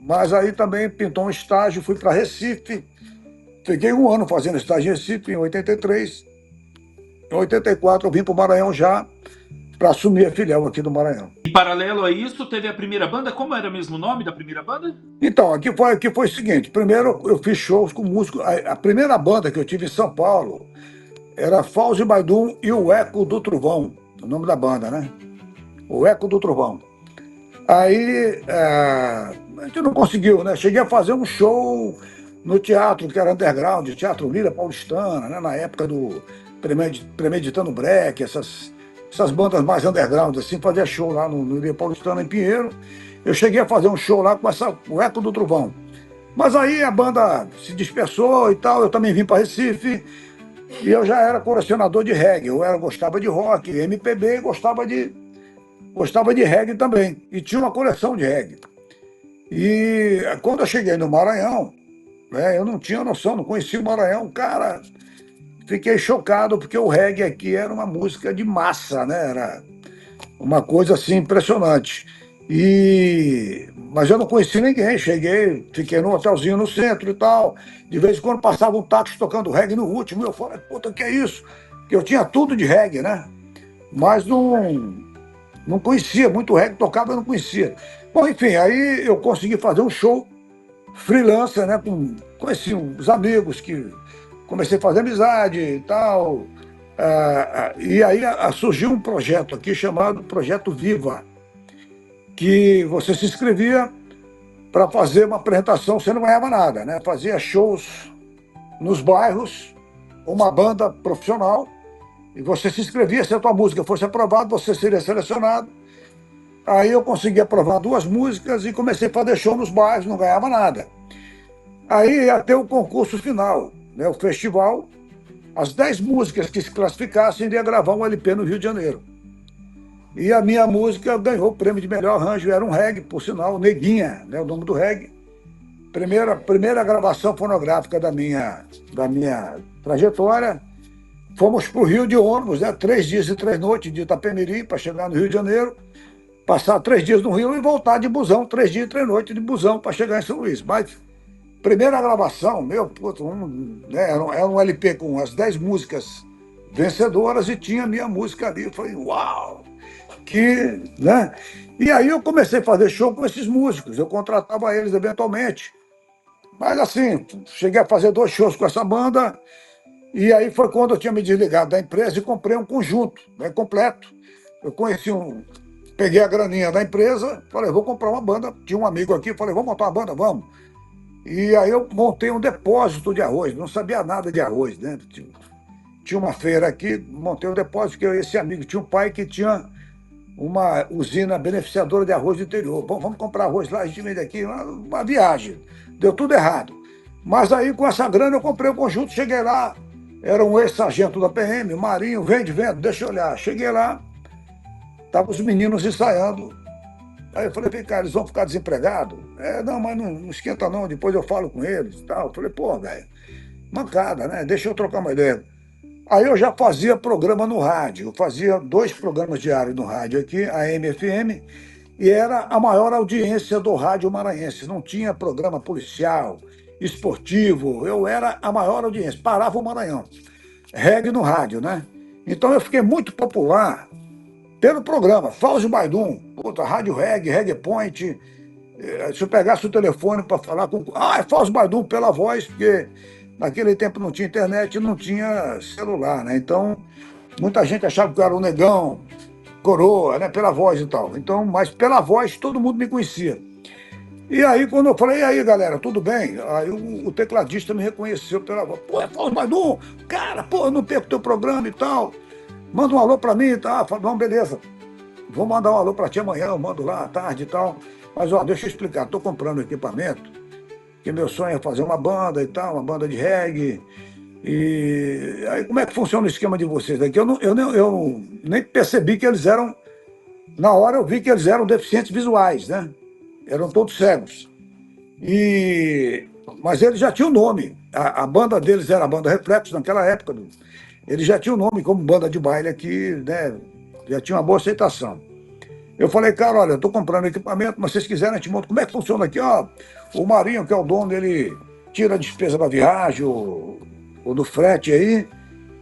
Mas aí também pintou um estágio, fui para Recife, fiquei um ano fazendo estágio em Recife, em 83. Em 84 eu vim para o Maranhão já para assumir a filial aqui do Maranhão. Em paralelo a isso, teve a primeira banda. Como era mesmo o nome da primeira banda? Então, aqui foi o seguinte: primeiro eu fiz shows com músicos. A primeira banda que eu tive em São Paulo era Fauzi Baydum e o Eco do Trovão, o nome da banda, né? O Eco do Trovão. Aí a gente não conseguiu, né? Cheguei a fazer um show no teatro que era underground, Teatro Lira Paulistana, né? Na época do Premeditando Break, essas bandas mais underground, assim, fazia show lá no Lira Paulistana, em Pinheiro. Eu cheguei a fazer um show lá com o Eco do Trovão. Mas aí a banda se dispersou e tal, eu também vim para Recife, e eu já era colecionador de reggae. Gostava de rock, MPB, gostava de reggae também. E tinha uma coleção de reggae. E quando eu cheguei no Maranhão, né, eu não tinha noção, não conhecia o Maranhão. Cara, fiquei chocado porque o reggae aqui era uma música de massa, né? Era uma coisa assim impressionante. Mas eu não conheci ninguém. Cheguei, fiquei num hotelzinho no centro e tal. De vez em quando passava um táxi tocando reggae no último. Eu falei, puta, que é isso? Porque eu tinha tudo de reggae, né? Mas não conhecia, muito reggae tocava, eu não conhecia. Bom, enfim, aí eu consegui fazer um show freelancer, né? Conheci uns amigos que comecei a fazer amizade e tal. E aí surgiu um projeto aqui chamado Projeto Viva, que você se inscrevia para fazer uma apresentação, você não ganhava nada, né? Fazia shows nos bairros, uma banda profissional, e você se inscrevia, se a tua música fosse aprovada, você seria selecionado. Aí eu consegui aprovar 2 músicas e comecei a fazer show nos bairros, não ganhava nada. Aí ia ter o concurso final, né? O festival, as 10 músicas que se classificassem ia gravar um LP no Rio de Janeiro. E a minha música ganhou o prêmio de melhor arranjo, era um reggae, por sinal, Neguinha, né, o nome do reggae. Primeira gravação fonográfica da minha trajetória. Fomos para o Rio de ônibus, né, 3 dias e 3 noites de Itapemirim para chegar no Rio de Janeiro, passar 3 dias no Rio e voltar de busão, 3 dias e 3 noites de busão para chegar em São Luís. Mas primeira gravação, né, era um LP com as 10 músicas vencedoras e tinha a minha música ali. Eu falei, uau! Né? E aí eu comecei a fazer show com esses músicos, eu contratava eles eventualmente. Mas assim, cheguei a fazer 2 shows com essa banda, e aí foi quando eu tinha me desligado da empresa e comprei um conjunto, né, completo. Eu peguei a graninha da empresa, falei, vou comprar uma banda. Tinha um amigo aqui, falei, vamos montar uma banda? Vamos. E aí eu montei um depósito de arroz, não sabia nada de arroz, né? Tinha uma feira aqui, montei um depósito, que esse amigo tinha um pai que tinha uma usina beneficiadora de arroz do interior. Bom, vamos comprar arroz lá, a gente vende aqui, uma viagem. Deu tudo errado. Mas aí, com essa grana, eu comprei o conjunto, cheguei lá, era um ex-sargento da PM, Marinho, vende, deixa eu olhar. Cheguei lá, estavam os meninos ensaiando. Aí eu falei, vem cá, eles vão ficar desempregados? Não, mas não esquenta não, depois eu falo com eles e tal. Eu falei, pô, velho, mancada, né? Deixa eu trocar uma ideia. Aí eu já fazia programa no rádio, eu fazia 2 programas diários no rádio aqui, a AM/FM, e era a maior audiência do rádio maranhense. Não tinha programa policial, esportivo, eu era a maior audiência, parava o Maranhão. Reggae no rádio, né? Então eu fiquei muito popular pelo programa, Fauzi Baydum, puta, Rádio Reggae, Reggae Point. Se eu pegasse o telefone para falar com... é Fauzi Baydum pela voz, porque naquele tempo não tinha internet, não tinha celular, né? Então Muita gente achava que eu era um negão, coroa, né? Pela voz e tal. Então, mas pela voz todo mundo me conhecia. E aí, quando eu falei, e aí, galera, tudo bem? Aí o tecladista me reconheceu pela voz. Pô, é Fausto Baidu? Cara, pô, eu não perco teu programa e tal. Manda um alô pra mim e tal. Falei, não, beleza. Vou mandar um alô pra ti amanhã, eu mando lá à tarde e tal. Mas, ó, deixa eu explicar. Tô comprando equipamento, que meu sonho é fazer uma banda e tal, uma banda de reggae. E aí, como é que funciona o esquema de vocês aqui? Eu nem percebi que eles eram. Na hora eu vi que eles eram deficientes visuais, né? Eram todos cegos. Mas eles já tinham nome. A banda deles era a banda Reflexo naquela época. Eles já tinham nome como banda de baile aqui, né? Já tinha uma boa aceitação. Eu falei, cara, olha, eu estou comprando equipamento, mas se vocês quiserem, a gente monta. Como é que funciona aqui? Ó, o Marinho, que é o dono, ele tira a despesa da viagem, ou do frete aí,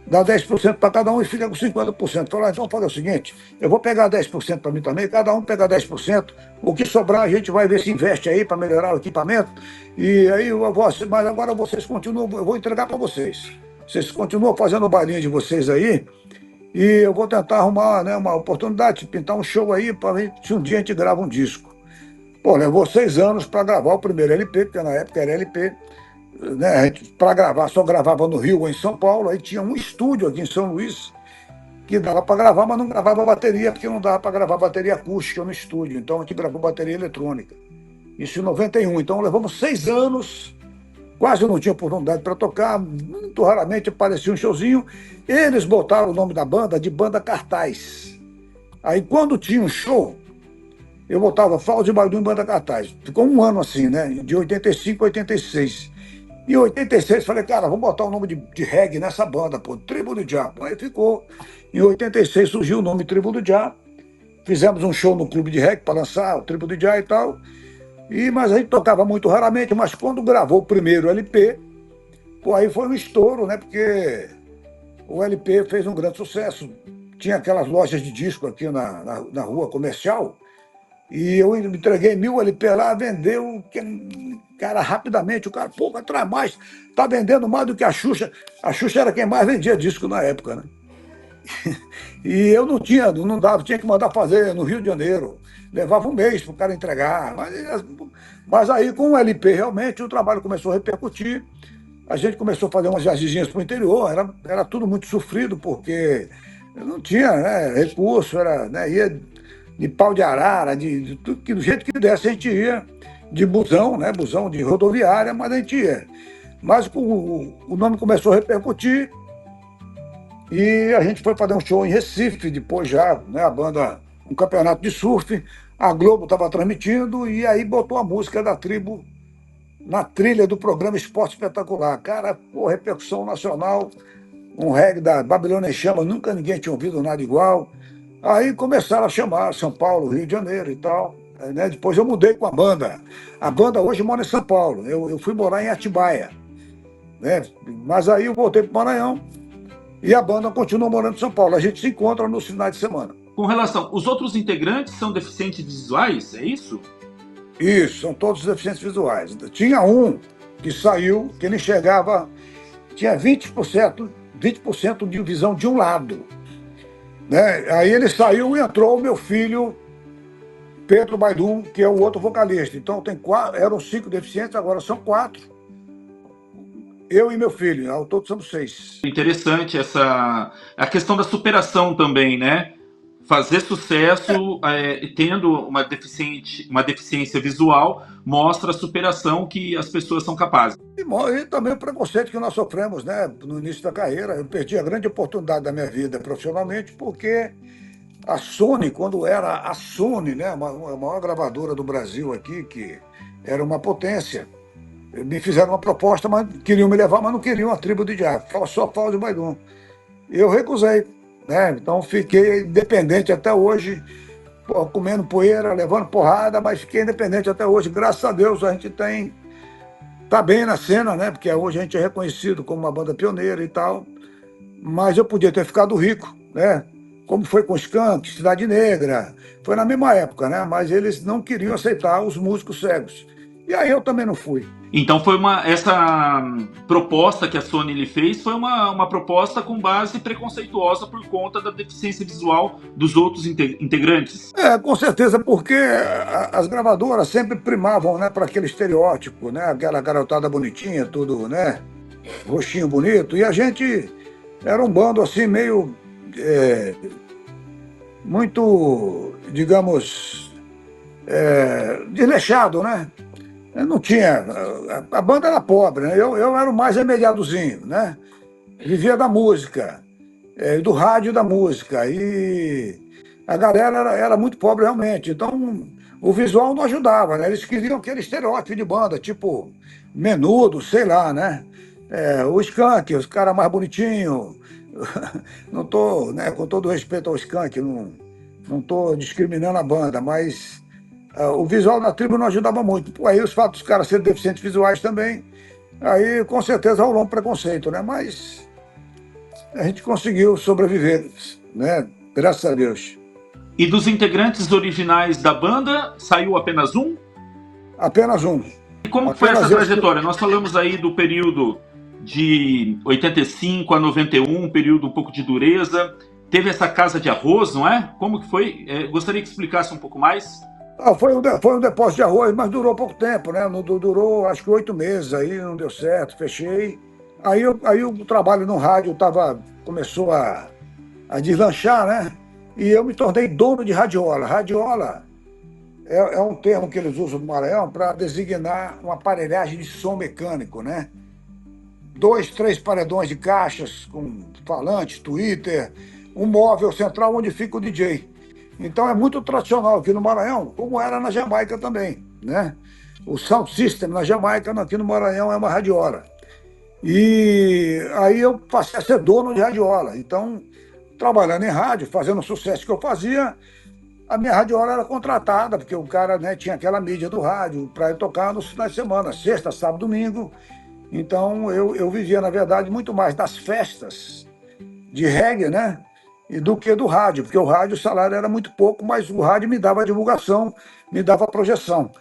dá 10% para cada um e fica com 50%. Falei, então fazer o seguinte, eu vou pegar 10% para mim também, cada um pega 10%, o que sobrar a gente vai ver se investe aí para melhorar o equipamento, e aí mas agora vocês continuam, eu vou entregar para vocês. Vocês continuam fazendo o bailinho de vocês aí, e eu vou tentar arrumar, né, uma oportunidade de pintar um show aí, para ver se um dia a gente grava um disco. Pô, levou 6 anos para gravar o primeiro LP, porque na época era LP, né, para gravar, só gravava no Rio ou em São Paulo, aí tinha um estúdio aqui em São Luís que dava para gravar, mas não gravava bateria, porque não dava para gravar bateria acústica no estúdio, então a gente gravou bateria eletrônica. Isso em 91, então levamos 6 anos, quase não tinha oportunidade para tocar, muito raramente aparecia um showzinho, eles botaram o nome da banda de Banda Cartaz. Aí quando tinha um show, eu botava Fausto Baidu em Banda Cartaz. Ficou um ano assim, né, de 85 a 86. Em 86, falei, cara, vamos botar o nome de reggae nessa banda, pô, Tribo do Jah. Aí ficou. Em 86 surgiu o nome Tribo do Jah. Fizemos um show no clube de reggae para lançar o Tribo do Jah e tal. Mas a gente tocava muito raramente, mas quando gravou o primeiro LP, pô, aí foi um estouro, né? Porque o LP fez um grande sucesso. Tinha aquelas lojas de disco aqui na rua comercial. E eu entreguei 1000 LP lá, vendeu, cara, rapidamente. O cara, pô, vai trazer mais, tá vendendo mais do que a Xuxa. A Xuxa era quem mais vendia disco na época, né? E eu não tinha, não dava, tinha que mandar fazer no Rio de Janeiro. Levava um mês para o cara entregar. Mas aí, com o LP, realmente, o trabalho começou a repercutir. A gente começou a fazer umas viagens para o interior, era tudo muito sofrido, porque não tinha, né, recurso, ia de pau de arara, de tudo que do jeito que desse a gente ia, de busão, né? Busão de rodoviária, mas a gente ia. Mas o nome começou a repercutir e a gente foi fazer um show em Recife, depois já, né, a banda, um campeonato de surf, a Globo estava transmitindo e aí botou a música da Tribo na trilha do programa Esporte Espetacular. Cara, pô, repercussão nacional, um reggae da Babilônia em Chama, nunca ninguém tinha ouvido nada igual. Aí começaram a chamar São Paulo, Rio de Janeiro e tal. Né? Depois eu mudei com a banda. A banda hoje mora em São Paulo. Eu fui morar em Atibaia. Né? Mas aí eu voltei para o Maranhão e a banda continua morando em São Paulo. A gente se encontra nos finais de semana. Com relação, os outros integrantes são deficientes visuais, é isso? Isso, são todos deficientes visuais. Tinha um que saiu, que ele enxergava, tinha 20% de visão de um lado. Né? Aí ele saiu e entrou o meu filho, Pedro Baidu, que é o outro vocalista. Então eram 5 deficientes, agora são 4. Eu e meu filho, ao todo somos 6. Interessante a questão da superação também, né? Fazer sucesso tendo uma deficiência visual mostra a superação que as pessoas são capazes. E também o preconceito que nós sofremos, né, no início da carreira. Eu perdi a grande oportunidade da minha vida profissionalmente porque a Sony, quando era a Sony, né, a maior gravadora do Brasil aqui, que era uma potência, me fizeram uma proposta, mas queriam me levar, mas não queriam a Tribo do Jah, só Fausto Baidu. Eu recusei. Né? Então fiquei independente até hoje, comendo poeira, levando porrada, mas fiquei independente até hoje. Graças a Deus a gente tá bem na cena, né? Porque hoje a gente é reconhecido como uma banda pioneira e tal. Mas eu podia ter ficado rico, né? Como foi com os Skank, Cidade Negra, foi na mesma época, né? Mas eles não queriam aceitar os músicos cegos. E aí eu também não fui. Então essa proposta que a Sony lhe fez foi uma proposta com base preconceituosa por conta da deficiência visual dos outros integrantes. Com certeza, porque as gravadoras sempre primavam, né, para aquele estereótipo, né, aquela garotada bonitinha, tudo, né, rostinho bonito, e a gente era um bando assim meio muito, digamos, desleixado, né? Eu não tinha. A banda era pobre, né? Eu era o mais remediadozinho, né? Vivia da música, do rádio da música. E a galera era muito pobre realmente. Então o visual não ajudava, né? Eles queriam aquele estereótipo de banda, tipo Menudo, sei lá, né? O Skank, os caras mais bonitinhos. Não tô, né, com todo respeito ao Skank, não tô discriminando a banda, mas o visual da tribo não ajudava muito. Pô, aí os fatos dos caras serem deficientes visuais também, aí com certeza rolou um preconceito, né? Mas a gente conseguiu sobreviver, né? Graças a Deus. E dos integrantes originais da banda, saiu apenas um? Apenas um. E como foi essa Apenas esse. trajetória? Nós falamos aí do período de 85 a 91, um período um pouco de dureza. Teve essa casa de arroz, não é? Como que foi? Gostaria que explicasse um pouco mais. Foi um depósito de arroz, mas durou pouco tempo, né? Durou acho que 8 meses, aí não deu certo, fechei. Aí o trabalho no rádio começou a deslanchar, né? E eu me tornei dono de radiola. Radiola é um termo que eles usam no Maranhão para designar uma aparelhagem de som mecânico, né? 2, 3 paredões de caixas com falantes, tweeter, um móvel central onde fica o DJ. Então é muito tradicional aqui no Maranhão, como era na Jamaica também, né? O sound system na Jamaica, aqui no Maranhão, é uma radiola. E aí eu passei a ser dono de radiola. Então, trabalhando em rádio, fazendo o sucesso que eu fazia, a minha radiola era contratada, porque o cara, né, tinha aquela mídia do rádio para tocar nos finais de semana, sexta, sábado, domingo. Então eu vivia, na verdade, muito mais das festas de reggae, né? E do que do rádio, porque o rádio, o salário era muito pouco, mas o rádio me dava divulgação, me dava projeção.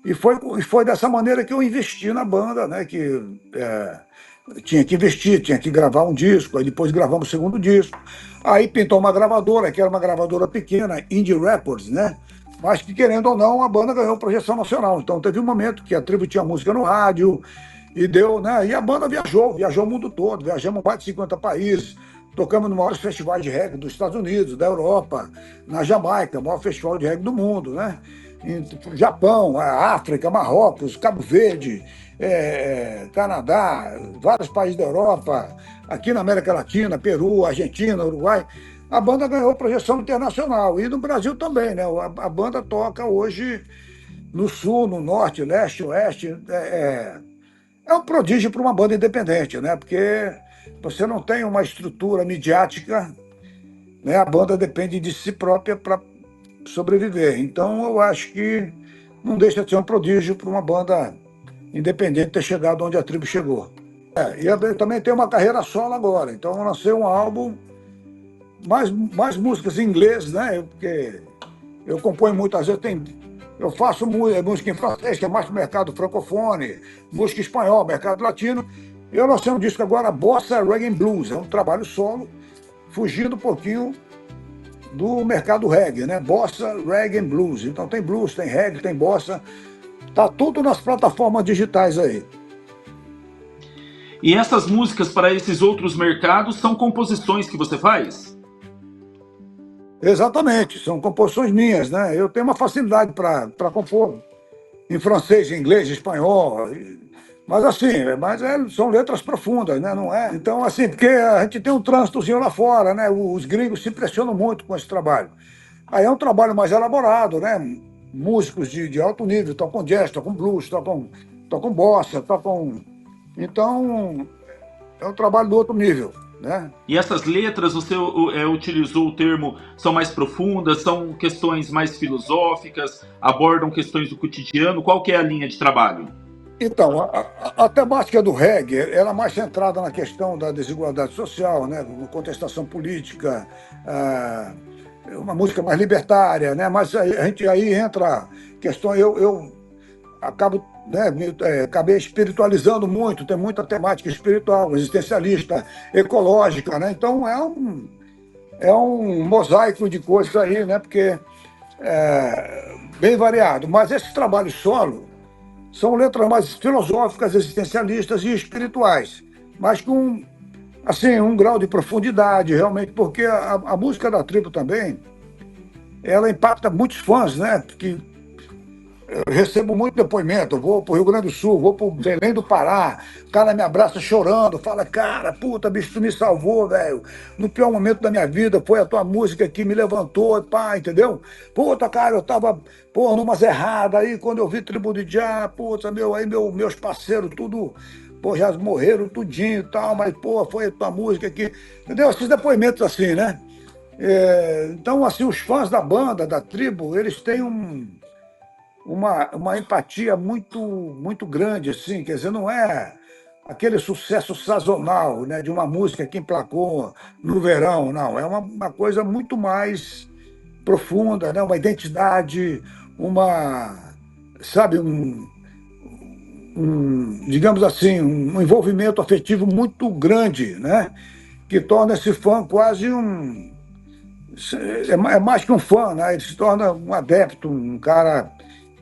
E foi dessa maneira que eu investi na banda, né? Que tinha que investir, tinha que gravar um disco, aí depois gravamos o segundo disco. Aí pintou uma gravadora, que era uma gravadora pequena, Indie Records, né? Mas que, querendo ou não, a banda ganhou projeção nacional. Então teve um momento que a tribo tinha música no rádio, e deu, né? E a banda viajou o mundo todo, viajamos mais de 50 países, tocamos nos maiores festivais de reggae dos Estados Unidos, da Europa, na Jamaica, o maior festival de reggae do mundo, né? Japão, África, Marrocos, Cabo Verde, Canadá, vários países da Europa, aqui na América Latina, Peru, Argentina, Uruguai. A banda ganhou projeção internacional e no Brasil também, né? A banda toca hoje no sul, no norte, leste, oeste. É um prodígio para uma banda independente, né? Porque você não tem uma estrutura midiática, né? A banda depende de si própria para sobreviver. Então, eu acho que não deixa de ser um prodígio para uma banda independente ter chegado onde a tribo chegou. E eu também tenho uma carreira solo agora. Então, eu lancei um álbum, mais músicas em inglês, né? Porque eu componho muitas vezes, eu faço música em francês, que é mais para o mercado francofone, música em espanhol, mercado latino. Eu lancei um disco agora, Bossa Reggae and Blues, é um trabalho solo, fugindo um pouquinho do mercado reggae, né? Bossa, reggae and blues. Então tem blues, tem reggae, tem bossa, tá tudo nas plataformas digitais aí. E essas músicas para esses outros mercados são composições que você faz? Exatamente, são composições minhas, né? Eu tenho uma facilidade para compor em francês, em inglês, em espanhol, mas assim, são letras profundas, né? Não é? Então, assim, porque a gente tem um trânsitozinho lá fora, né? Os gringos se impressionam muito com esse trabalho. Aí é um trabalho mais elaborado, né? Músicos de alto nível tocam jazz, tocam blues, tocam bossa, tocam... Então, é um trabalho do outro nível, né? E essas letras, você utilizou o termo, são mais profundas, são questões mais filosóficas, abordam questões do cotidiano. Qual que é a linha de trabalho? Então, a temática do reggae ela é mais centrada na questão da desigualdade social, né? Contestação política, uma música mais libertária, né? Mas a gente aí entra questão, eu acabo né? Acabei espiritualizando muito, tem muita temática espiritual, existencialista, ecológica, né? Então é um mosaico de coisas aí, né? Porque bem variado. Mas esse trabalho solo são letras mais filosóficas, existencialistas e espirituais, mas com assim um grau de profundidade realmente, porque a música da tribo também ela impacta muitos fãs, né? Que eu recebo muito depoimento. Eu vou para o Rio Grande do Sul, vou para o Belém do Pará, o cara me abraça chorando, fala, cara, puta, bicho, tu me salvou, velho. No pior momento da minha vida foi a tua música que me levantou, pá, entendeu? Puta, cara, eu tava, pô, numas erradas aí, quando eu vi Tribo de Já, puta, meus parceiros, tudo, pô, já morreram tudinho e tal, mas, pô, foi a tua música aqui. Entendeu? Esses depoimentos assim, né? Então, assim, os fãs da banda, da tribo, eles têm uma empatia muito grande, assim, quer dizer, não é aquele sucesso sazonal, né, de uma música que emplacou no verão, não, é uma coisa muito mais profunda, né, uma identidade, sabe, digamos assim, um envolvimento afetivo muito grande, né, que torna esse fã quase é mais que um fã, né? Ele se torna um adepto, um cara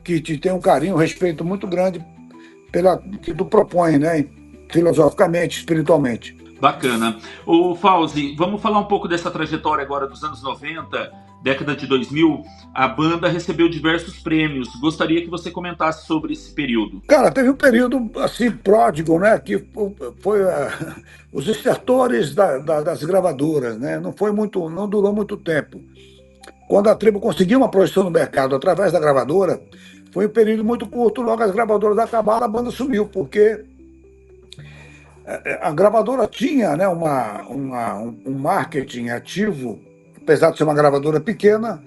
que te tem um carinho, um respeito muito grande pela que tu propõe, né? Filosoficamente, espiritualmente. Bacana. O Fauzi, vamos falar um pouco dessa trajetória agora dos anos 90, década de 2000. A banda recebeu diversos prêmios. Gostaria que você comentasse sobre esse período. Cara, teve um período assim pródigo, né? Que foi os estertores das gravadoras, né? Não foi muito, não durou muito tempo. Quando a tribo conseguiu uma projeção no mercado através da gravadora, foi um período muito curto. Logo as gravadoras acabaram, a banda sumiu, porque a gravadora tinha, né, um marketing ativo, apesar de ser uma gravadora pequena,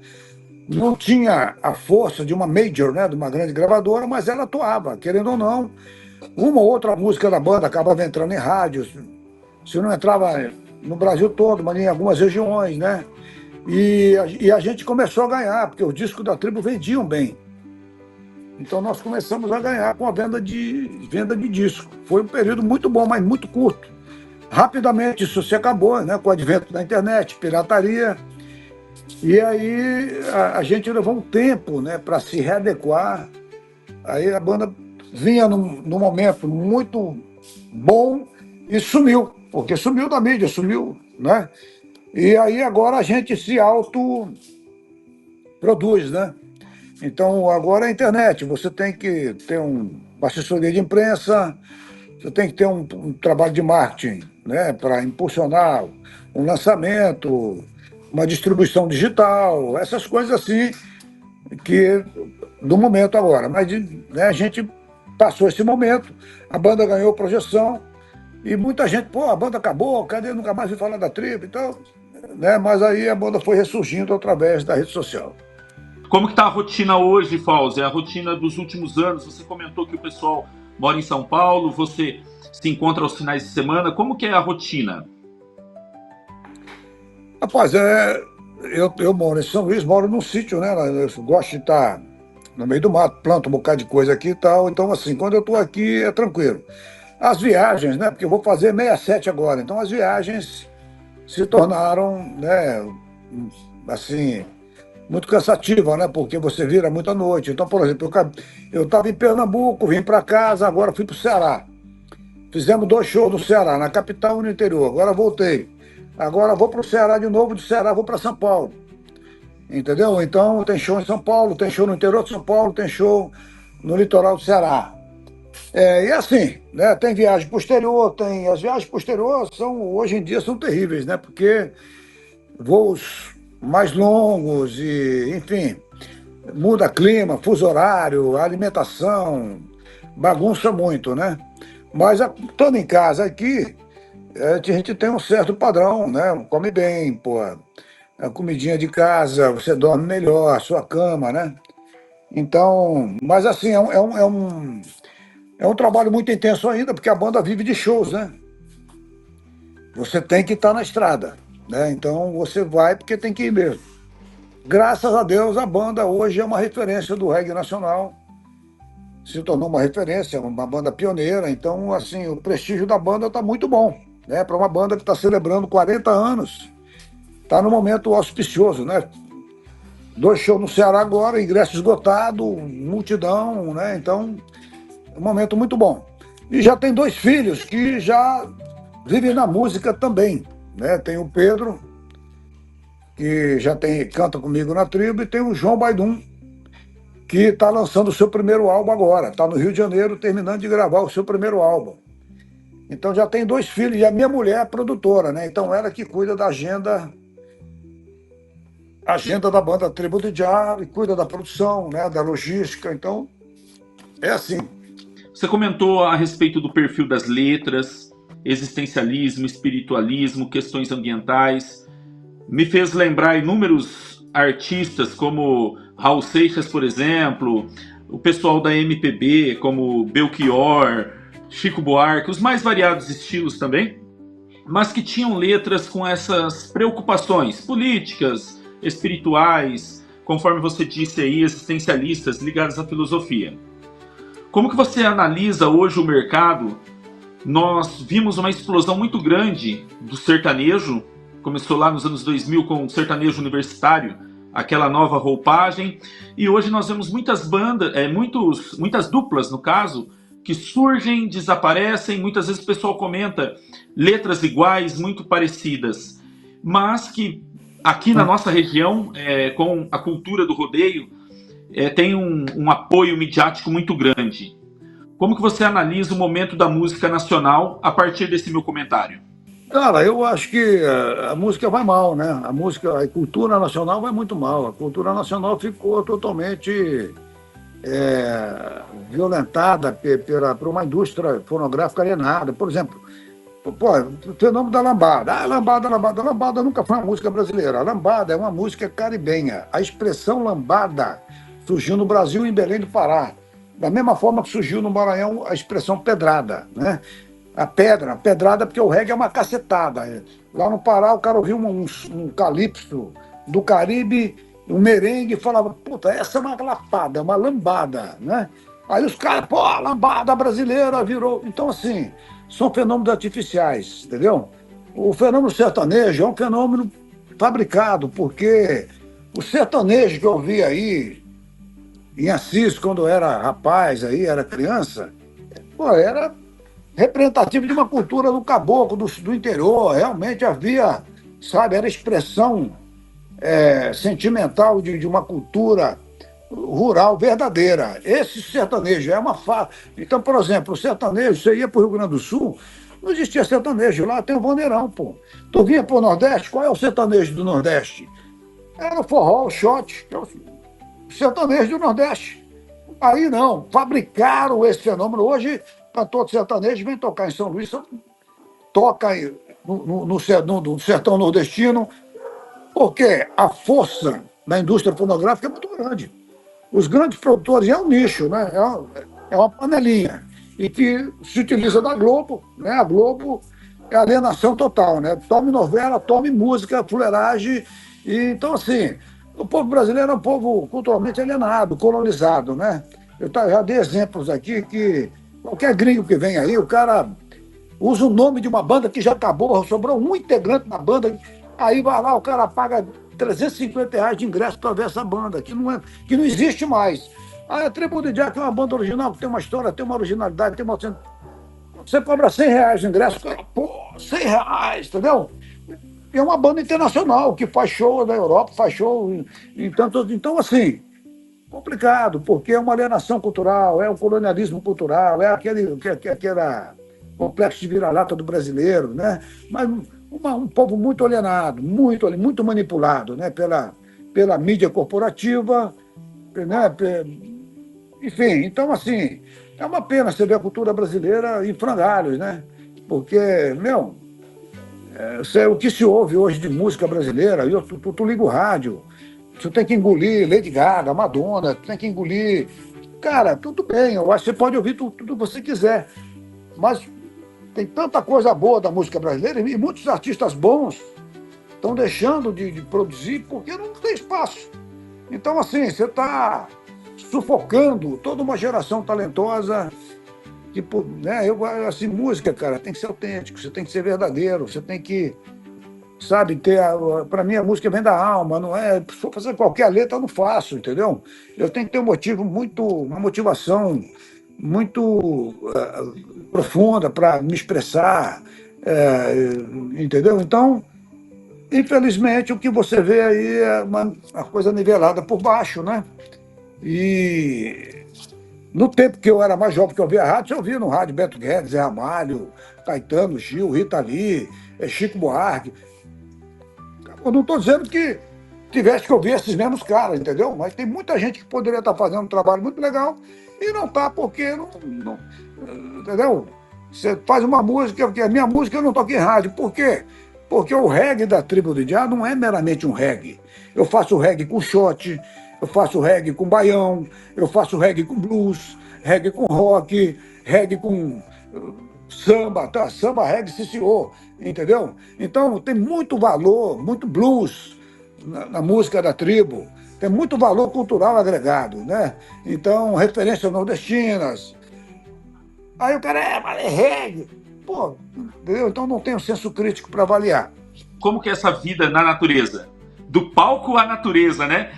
não tinha a força de uma major, né, de uma grande gravadora, mas ela atuava, querendo ou não. Uma ou outra música da banda acabava entrando em rádios, se não entrava no Brasil todo, mas em algumas regiões, né? E a gente começou a ganhar, porque os discos da tribo vendiam bem. Então nós começamos a ganhar com a venda de disco. Foi um período muito bom, mas muito curto. Rapidamente isso se acabou, né, com o advento da internet, pirataria. E aí a gente levou um tempo, né, para se readequar. Aí a banda vinha num momento muito bom e sumiu, porque sumiu da mídia, sumiu, né? E aí agora a gente se autoproduz, né? Então, agora é a internet, você tem que ter uma assessoria de imprensa, você tem que ter um trabalho de marketing, né, para impulsionar um lançamento, uma distribuição digital, essas coisas assim, que do momento agora. Mas né, a gente passou esse momento, a banda ganhou projeção, e muita gente, pô, a banda acabou, cadê? Nunca mais vi falar da tribo e tal. Né, mas aí a banda foi ressurgindo através da rede social. Como que está a rotina hoje, Fauzi? A rotina dos últimos anos? Você comentou que o pessoal mora em São Paulo, você se encontra aos finais de semana. Como que é a rotina? Rapaz, eu moro em São Luís, moro num sítio, né? Eu gosto de estar no meio do mato, planto um bocado de coisa aqui e tal. Então, assim, quando eu estou aqui é tranquilo. As viagens, né? Porque eu vou fazer 67 agora. Então, as viagens se tornaram, né? Assim, muito cansativa, né? Porque você vira muita noite. Então, por exemplo, eu estava em Pernambuco, vim para casa, agora fui para o Ceará. Fizemos 2 shows no Ceará, na capital e no interior. Agora voltei. Agora vou para o Ceará de novo, do Ceará vou para São Paulo. Entendeu? Então tem show em São Paulo, tem show no interior de São Paulo, tem show no litoral do Ceará. E assim, né? Tem viagem posterior, as viagens posteriores hoje em dia são terríveis, né? Porque voos mais longos e, enfim, muda clima, fuso horário, alimentação, bagunça muito, né? Mas estando em casa aqui, a gente tem um certo padrão, né? Come bem, pô, a comidinha de casa, você dorme melhor, a sua cama, né? Então, mas assim, é um trabalho muito intenso ainda, porque a banda vive de shows, né? Você tem que estar na estrada, né? Então você vai porque tem que ir mesmo. Graças a Deus, a banda hoje é uma referência do reggae nacional. se tornou uma referência, uma banda pioneira. Então, assim, o prestígio da banda está muito bom, né? Para uma banda que está celebrando 40 anos, está num momento auspicioso, né? 2 shows no Ceará agora, ingresso esgotado, multidão, né? Então, é um momento muito bom. E já tem 2 filhos que já vivem na música também, né? Tem o Pedro, que já canta comigo na tribo, e tem o João Baidum, que está lançando o seu primeiro álbum agora. Está no Rio de Janeiro, terminando de gravar o seu primeiro álbum. Então já tem 2 filhos, e a minha mulher é produtora, né? Então ela que cuida da agenda da banda Tribo de Já, e cuida da produção, né? Da logística. Então, é assim. Você comentou a respeito do perfil das letras, existencialismo, espiritualismo, questões ambientais. Me fez lembrar inúmeros artistas, como Raul Seixas, por exemplo, o pessoal da MPB, como Belchior, Chico Buarque, os mais variados estilos também, mas que tinham letras com essas preocupações políticas, espirituais, conforme você disse aí, existencialistas, ligadas à filosofia. Como que você analisa hoje o mercado? Nós vimos uma explosão muito grande do sertanejo, começou lá nos anos 2000 com o sertanejo universitário, aquela nova roupagem, e hoje nós vemos muitas bandas, muitas duplas no caso, que surgem, desaparecem, muitas vezes o pessoal comenta letras iguais, muito parecidas, mas que aqui na nossa região, com a cultura do rodeio, tem um apoio midiático muito grande. Como que você analisa o momento da música nacional a partir desse meu comentário? Cara, eu acho que a música vai mal, né? A cultura nacional vai muito mal. A cultura nacional ficou totalmente violentada por uma indústria fonográfica alienada. Por exemplo, pô, o fenômeno da lambada. Lambada, lambada. Lambada nunca foi uma música brasileira. A lambada é uma música caribenha. A expressão lambada surgiu no Brasil, em Belém do Pará. Da mesma forma que surgiu no Maranhão a expressão pedrada, né? Pedrada, porque o reggae é uma cacetada. Lá no Pará, o cara ouvia um calypso do Caribe, um merengue, e falava, puta, essa é uma lapada, uma lambada, né? Aí os caras, pô, a lambada brasileira virou. Então, assim, são fenômenos artificiais, entendeu? O fenômeno sertanejo é um fenômeno fabricado, porque o sertanejo que eu vi aí em Assis, quando eu era rapaz, aí, era criança, pô, era representativo de uma cultura do caboclo, do interior. Realmente havia, sabe, era expressão sentimental de uma cultura rural verdadeira. Esse sertanejo é uma Então, por exemplo, o sertanejo, você ia para o Rio Grande do Sul, não existia sertanejo, lá tem o Bandeirão, pô. Tu vinha para o Nordeste, qual é o sertanejo do Nordeste? Era o forró, o shot, que é o sertanejo do Nordeste. Aí não, fabricaram esse fenômeno. Hoje, cantor de sertanejo vem tocar em São Luís, toca no sertão nordestino, porque a força da indústria fonográfica é muito grande. Os grandes produtores é um nicho, né? É uma panelinha. E que se utiliza da Globo, né? A Globo é alienação total, né? Tome novela, tome música, fuleiragem. Então, assim, o povo brasileiro é um povo culturalmente alienado, colonizado, né? Eu já dei exemplos aqui que qualquer gringo que vem aí, o cara usa o nome de uma banda que já acabou, sobrou um integrante na banda, aí vai lá, o cara paga R$ 350 de ingresso para ver essa banda, que não existe mais. A Tribo de Jack é uma banda original, que tem uma história, tem uma originalidade, tem uma... Você cobra R$ 100 de ingresso, cara, pô, R$ 100, entendeu? É uma banda internacional que faz show na Europa, faz show em tantos... Então, assim, complicado, porque é uma alienação cultural, é um colonialismo cultural, é aquela complexo de vira-lata do brasileiro, né? Mas um povo muito alienado, muito manipulado, né? Pela mídia corporativa, né? Enfim, então, assim, é uma pena você ver a cultura brasileira em frangalhos, né? Porque, o que se ouve hoje de música brasileira, tu liga o rádio, tu tem que engolir Lady Gaga, Madonna, tu tem que engolir... Cara, tudo bem, eu acho que você pode ouvir tudo que você quiser, mas tem tanta coisa boa da música brasileira e muitos artistas bons estão deixando de produzir porque não tem espaço. Então, assim, você está sufocando toda uma geração talentosa. Tipo, né, assim, música, cara, tem que ser autêntico, você tem que ser verdadeiro, você tem que, sabe, para mim a música vem da alma, não é, se for fazer qualquer letra eu não faço, entendeu? Eu tenho que ter um motivo uma motivação muito profunda para me expressar, entendeu? Então, infelizmente, o que você vê aí é uma coisa nivelada por baixo, né? E no tempo que eu era mais jovem, que eu ouvia rádio, eu ouvia no rádio Beto Guedes, Zé Ramalho, Caetano, Gil, Rita Lee, Chico Buarque. Eu não estou dizendo que tivesse que ouvir esses mesmos caras, entendeu? Mas tem muita gente que poderia estar fazendo um trabalho muito legal e não está porque não, entendeu? Você faz uma música, porque a minha música eu não toco em rádio. Por quê? Porque o reggae da Tribo de Já não é meramente um reggae. Eu faço reggae com shot, eu faço reggae com baião, eu faço reggae com blues, reggae com rock, reggae com samba, tá? Samba, reggae, sim, senhor, entendeu? Então tem muito valor, muito blues na música da Tribo, tem muito valor cultural agregado, né? Então, referências nordestinas. Aí o cara, mas é reggae. Pô, entendeu? Então não tem um senso crítico para avaliar. Como que é essa vida na natureza? Do palco à natureza, né?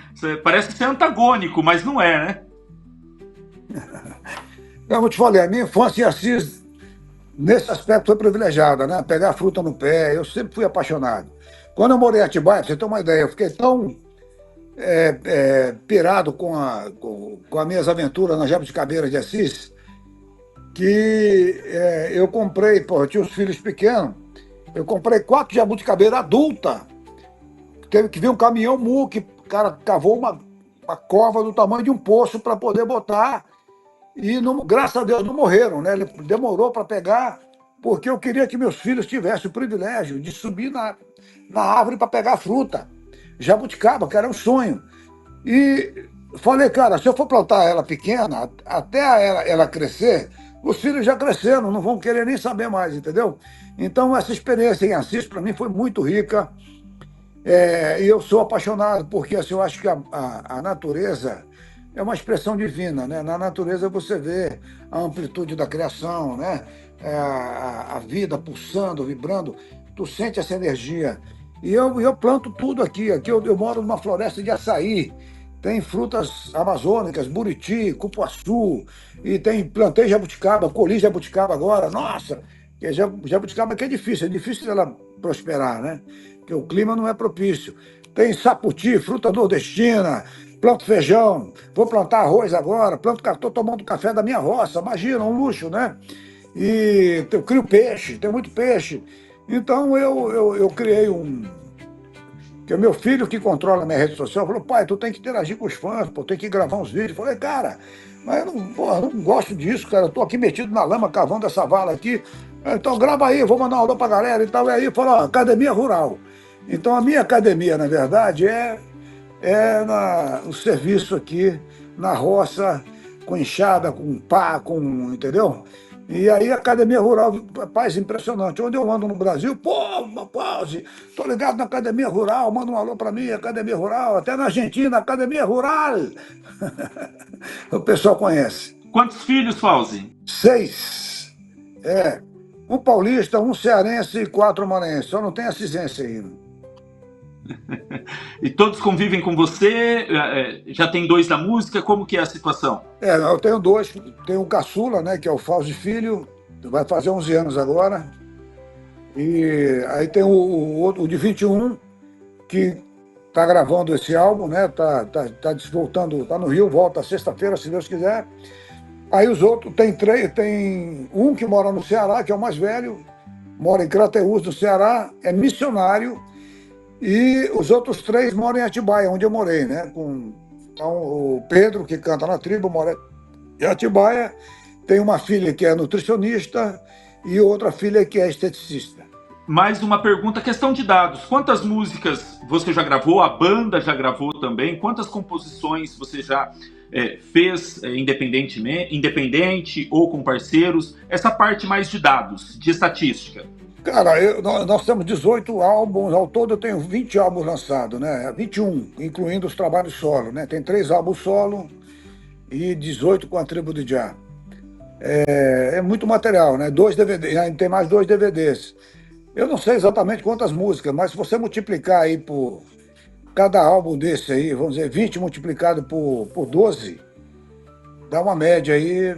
Parece ser antagônico, mas não é, né? Como eu te falei, a minha infância em Assis, nesse aspecto, foi privilegiada, né? Pegar fruta no pé, eu sempre fui apaixonado. Quando eu morei em Atibaia, pra você ter uma ideia, eu fiquei tão pirado com as minhas aventuras na Jabuticabeira de Assis, que eu comprei, pô, eu tinha uns filhos pequenos, eu comprei 4 jabuticabeira adulta. Teve que vir um caminhão muque, o cara cavou uma cova do tamanho de um poço para poder botar. E, não, graças a Deus, não morreram, né? Ele demorou para pegar, porque eu queria que meus filhos tivessem o privilégio de subir na árvore para pegar fruta. Jabuticaba, que era um sonho. E falei, cara, se eu for plantar ela pequena, até ela crescer, os filhos já cresceram, não vão querer nem saber mais, entendeu? Então, essa experiência em Assis, para mim, foi muito rica. E eu sou apaixonado, porque assim, eu acho que a natureza é uma expressão divina, né? Na natureza você vê a amplitude da criação, né? A vida pulsando, vibrando, tu sente essa energia. E eu planto tudo aqui. Aqui eu moro numa floresta de açaí, tem frutas amazônicas, buriti, cupuaçu, e plantei jabuticaba, colhi jabuticaba agora. Nossa, jabuticaba que é difícil dela prosperar, né? Porque o clima não é propício. Tem saputi, fruta nordestina, planto feijão, vou plantar arroz agora, estou tomando café da minha roça, imagina, um luxo, né? E eu crio peixe, tem muito peixe. Então eu criei que é meu filho que controla a minha rede social, falou, pai, tu tem que interagir com os fãs, pô, tem que gravar uns vídeos. Eu falei, cara, mas eu não gosto disso, cara, eu tô aqui metido na lama, cavando essa vala aqui, então grava aí, vou mandar um alô pra galera e tal. E aí falou, academia rural. Então a minha academia, na verdade, é no serviço aqui, na roça, com enxada, com pá, entendeu? E aí a academia rural, rapaz, impressionante. Onde eu ando no Brasil, pô, pause, tô ligado na academia rural, manda um alô pra mim, academia rural, até na Argentina, academia rural. O pessoal conhece. Quantos filhos, Fauzi? 6. Um paulista, um cearense e 4 maranhenses. Só não tem assistência ainda. E todos convivem com você? Já tem 2 da música? Como que é a situação? Eu tenho 2. Tenho um caçula, né, que é o Fauzi Filho, vai fazer 11 anos agora. E aí tem o de 21, que está gravando esse álbum, né? Tá voltando, tá no Rio, volta sexta-feira, se Deus quiser. Aí os outros, tem um que mora no Ceará, que é o mais velho, mora em Crateús, no Ceará, é missionário. E os outros 3 moram em Atibaia, onde eu morei, né? Então, o Pedro, que canta na Tribo, mora em Atibaia. Tem uma filha que é nutricionista e outra filha que é esteticista. Mais uma pergunta, questão de dados. Quantas músicas você já gravou? A banda já gravou também? Quantas composições você já fez independente ou com parceiros? Essa parte mais de dados, de estatística. Cara, nós temos 18 álbuns, ao todo eu tenho 20 álbuns lançados, né? 21, incluindo os trabalhos solo, né? Tem 3 álbuns solo e 18 com a Tribo de Já. É muito material, né? 2 DVDs, tem mais 2 DVDs. Eu não sei exatamente quantas músicas, mas se você multiplicar aí por cada álbum desse aí, vamos dizer, 20 multiplicado por 12, dá uma média aí,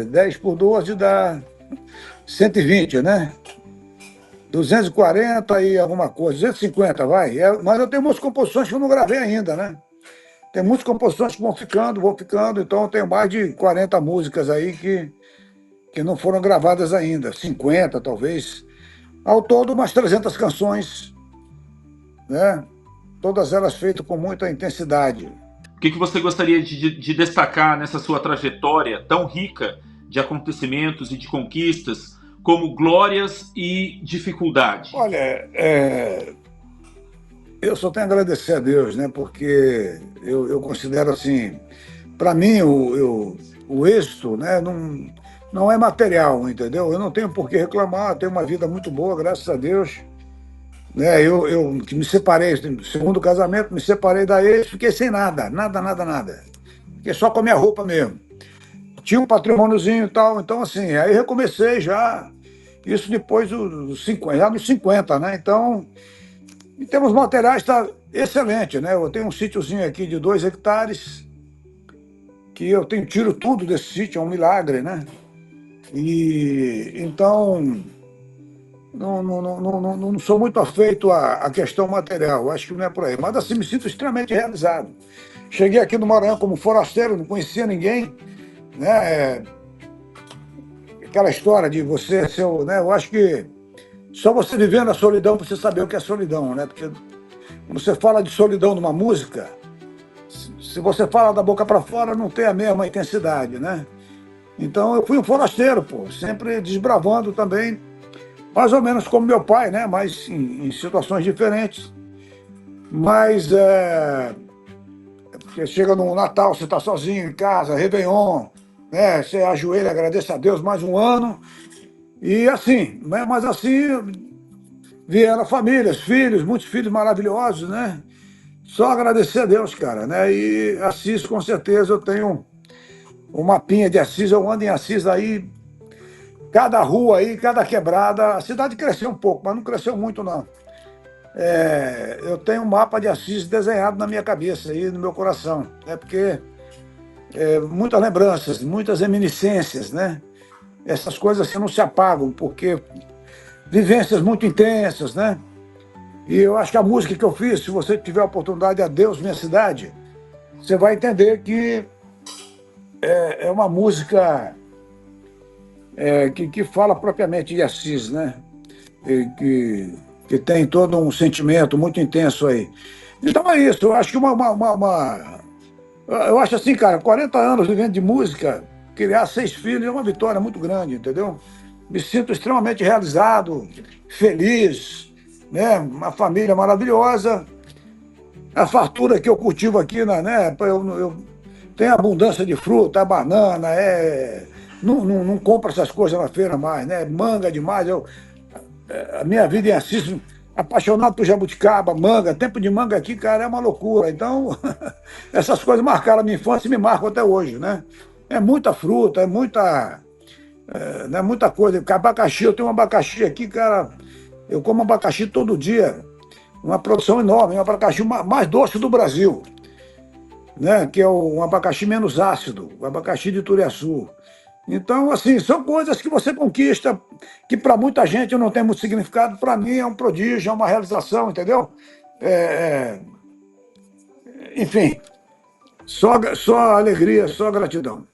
10 por 12 dá 120, né? 240 e alguma coisa, 250, vai. Mas eu tenho muitas composições que eu não gravei ainda, né? Tem muitas composições que vão ficando, então eu tenho mais de 40 músicas aí que não foram gravadas ainda, 50 talvez. Ao todo, umas 300 canções, né? Todas elas feitas com muita intensidade. O que você gostaria de destacar nessa sua trajetória tão rica de acontecimentos e de conquistas, como glórias e dificuldade? Olha, eu só tenho a agradecer a Deus, né? Porque eu considero assim, para mim o êxito, né? Não é material, entendeu? Eu não tenho por que reclamar, tenho uma vida muito boa, graças a Deus. Né? Eu que me separei, segundo casamento, me separei da ex, fiquei sem nada, nada. Fiquei só com a minha roupa mesmo. Tinha um patrimôniozinho e tal, então assim, aí recomecei já, isso depois dos 50, já nos 50, né? Então, em termos materiais, está excelente, né? Eu tenho um sítiozinho aqui de 2 hectares, que eu tiro tudo desse sítio, é um milagre, né? E então não sou muito afeito à questão material, acho que não é por aí. Mas assim, me sinto extremamente realizado. Cheguei aqui no Maranhão como forasteiro, não conhecia ninguém, né? Aquela história de você ser, né? Eu acho que só você vivendo a solidão para você saber o que é solidão, né? Porque quando você fala de solidão numa música, se você fala da boca para fora, não tem a mesma intensidade, né? Então eu fui um forasteiro, pô, sempre desbravando também, mais ou menos como meu pai, né? Mas em situações diferentes. Mas porque chega no Natal, você está sozinho em casa, Réveillon, né? Você ajoelha, agradece a Deus mais um ano. E assim, né? Mas assim vieram famílias, filhos, muitos filhos maravilhosos, né? Só agradecer a Deus, cara, né? E Assis, com certeza, eu tenho um mapinha de Assis, eu ando em Assis aí, cada rua aí, cada quebrada. A cidade cresceu um pouco, mas não cresceu muito, não. Eu tenho um mapa de Assis desenhado na minha cabeça aí, no meu coração, né? Porque muitas lembranças, muitas reminiscências, né? Essas coisas assim não se apagam, porque vivências muito intensas, né? E eu acho que a música que eu fiz, se você tiver a oportunidade, Adeus Minha Cidade, você vai entender que é uma música que fala propriamente de Assis, né? Que tem todo um sentimento muito intenso aí. Então é isso, eu acho que eu acho assim, cara, 40 anos vivendo de música, criar 6 filhos é uma vitória muito grande, entendeu? Me sinto extremamente realizado, feliz, né? Uma família maravilhosa, a fartura que eu cultivo aqui, né? Eu tenho abundância de fruta, banana, não compro essas coisas na feira mais, né? Manga demais, a minha vida em Assis, apaixonado por jabuticaba, manga, tempo de manga aqui, cara, é uma loucura. Então, essas coisas marcaram a minha infância e me marcam até hoje, né? É muita fruta, muita coisa. Abacaxi, eu tenho um abacaxi aqui, cara, eu como abacaxi todo dia, uma produção enorme, um abacaxi mais doce do Brasil, né? Que é um abacaxi menos ácido, o abacaxi de Turiaçu. Então, assim, são coisas que você conquista, que para muita gente não tem muito significado, para mim é um prodígio, é uma realização, entendeu? Enfim, só alegria, só gratidão.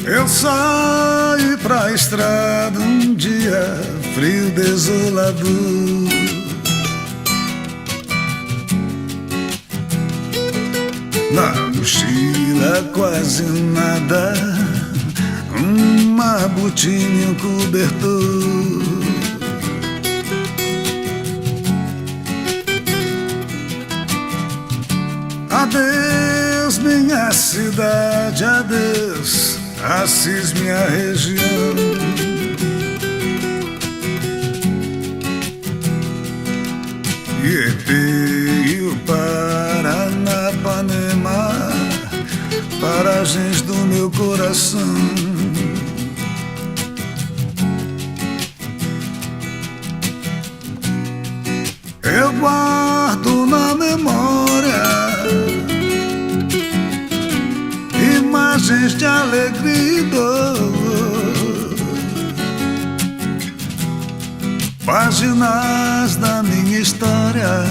Eu saí pra estrada um dia frio, desolador. Na mochila quase nada, uma botina e um cobertor. Adeus minha cidade, adeus Assis, minha região. Iepê e o Paranapanema, paragens do meu coração. Eu guardo na memória imagens de alegria e dor, páginas da minha história,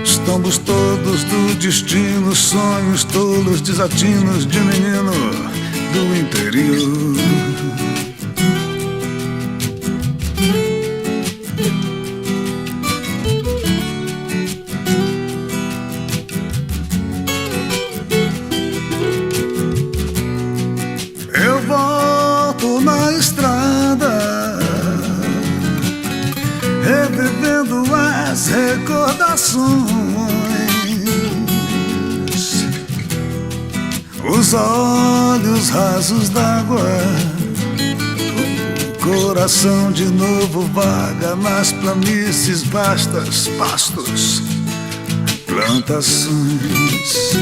os tombos todos do destino, sonhos tolos, desatinos de menino do interior. Eu volto na estrada, revivendo as recordações, os olhos rasos d'água, o coração de novo vaga nas planícies vastas, pastos, plantações.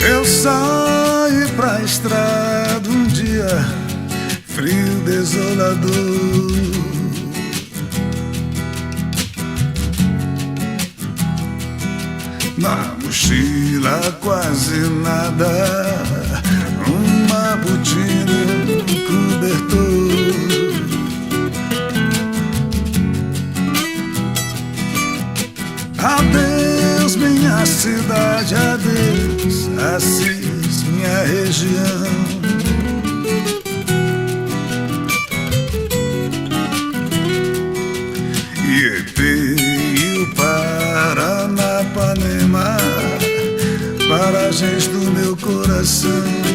Eu saí pra estrada um dia frio, desolador. Na mochila quase nada, uma botina, um cobertor. Adeus, minha cidade, adeus, Assis, minha região. Iepê e o Paranapanema, paragens do meu coração.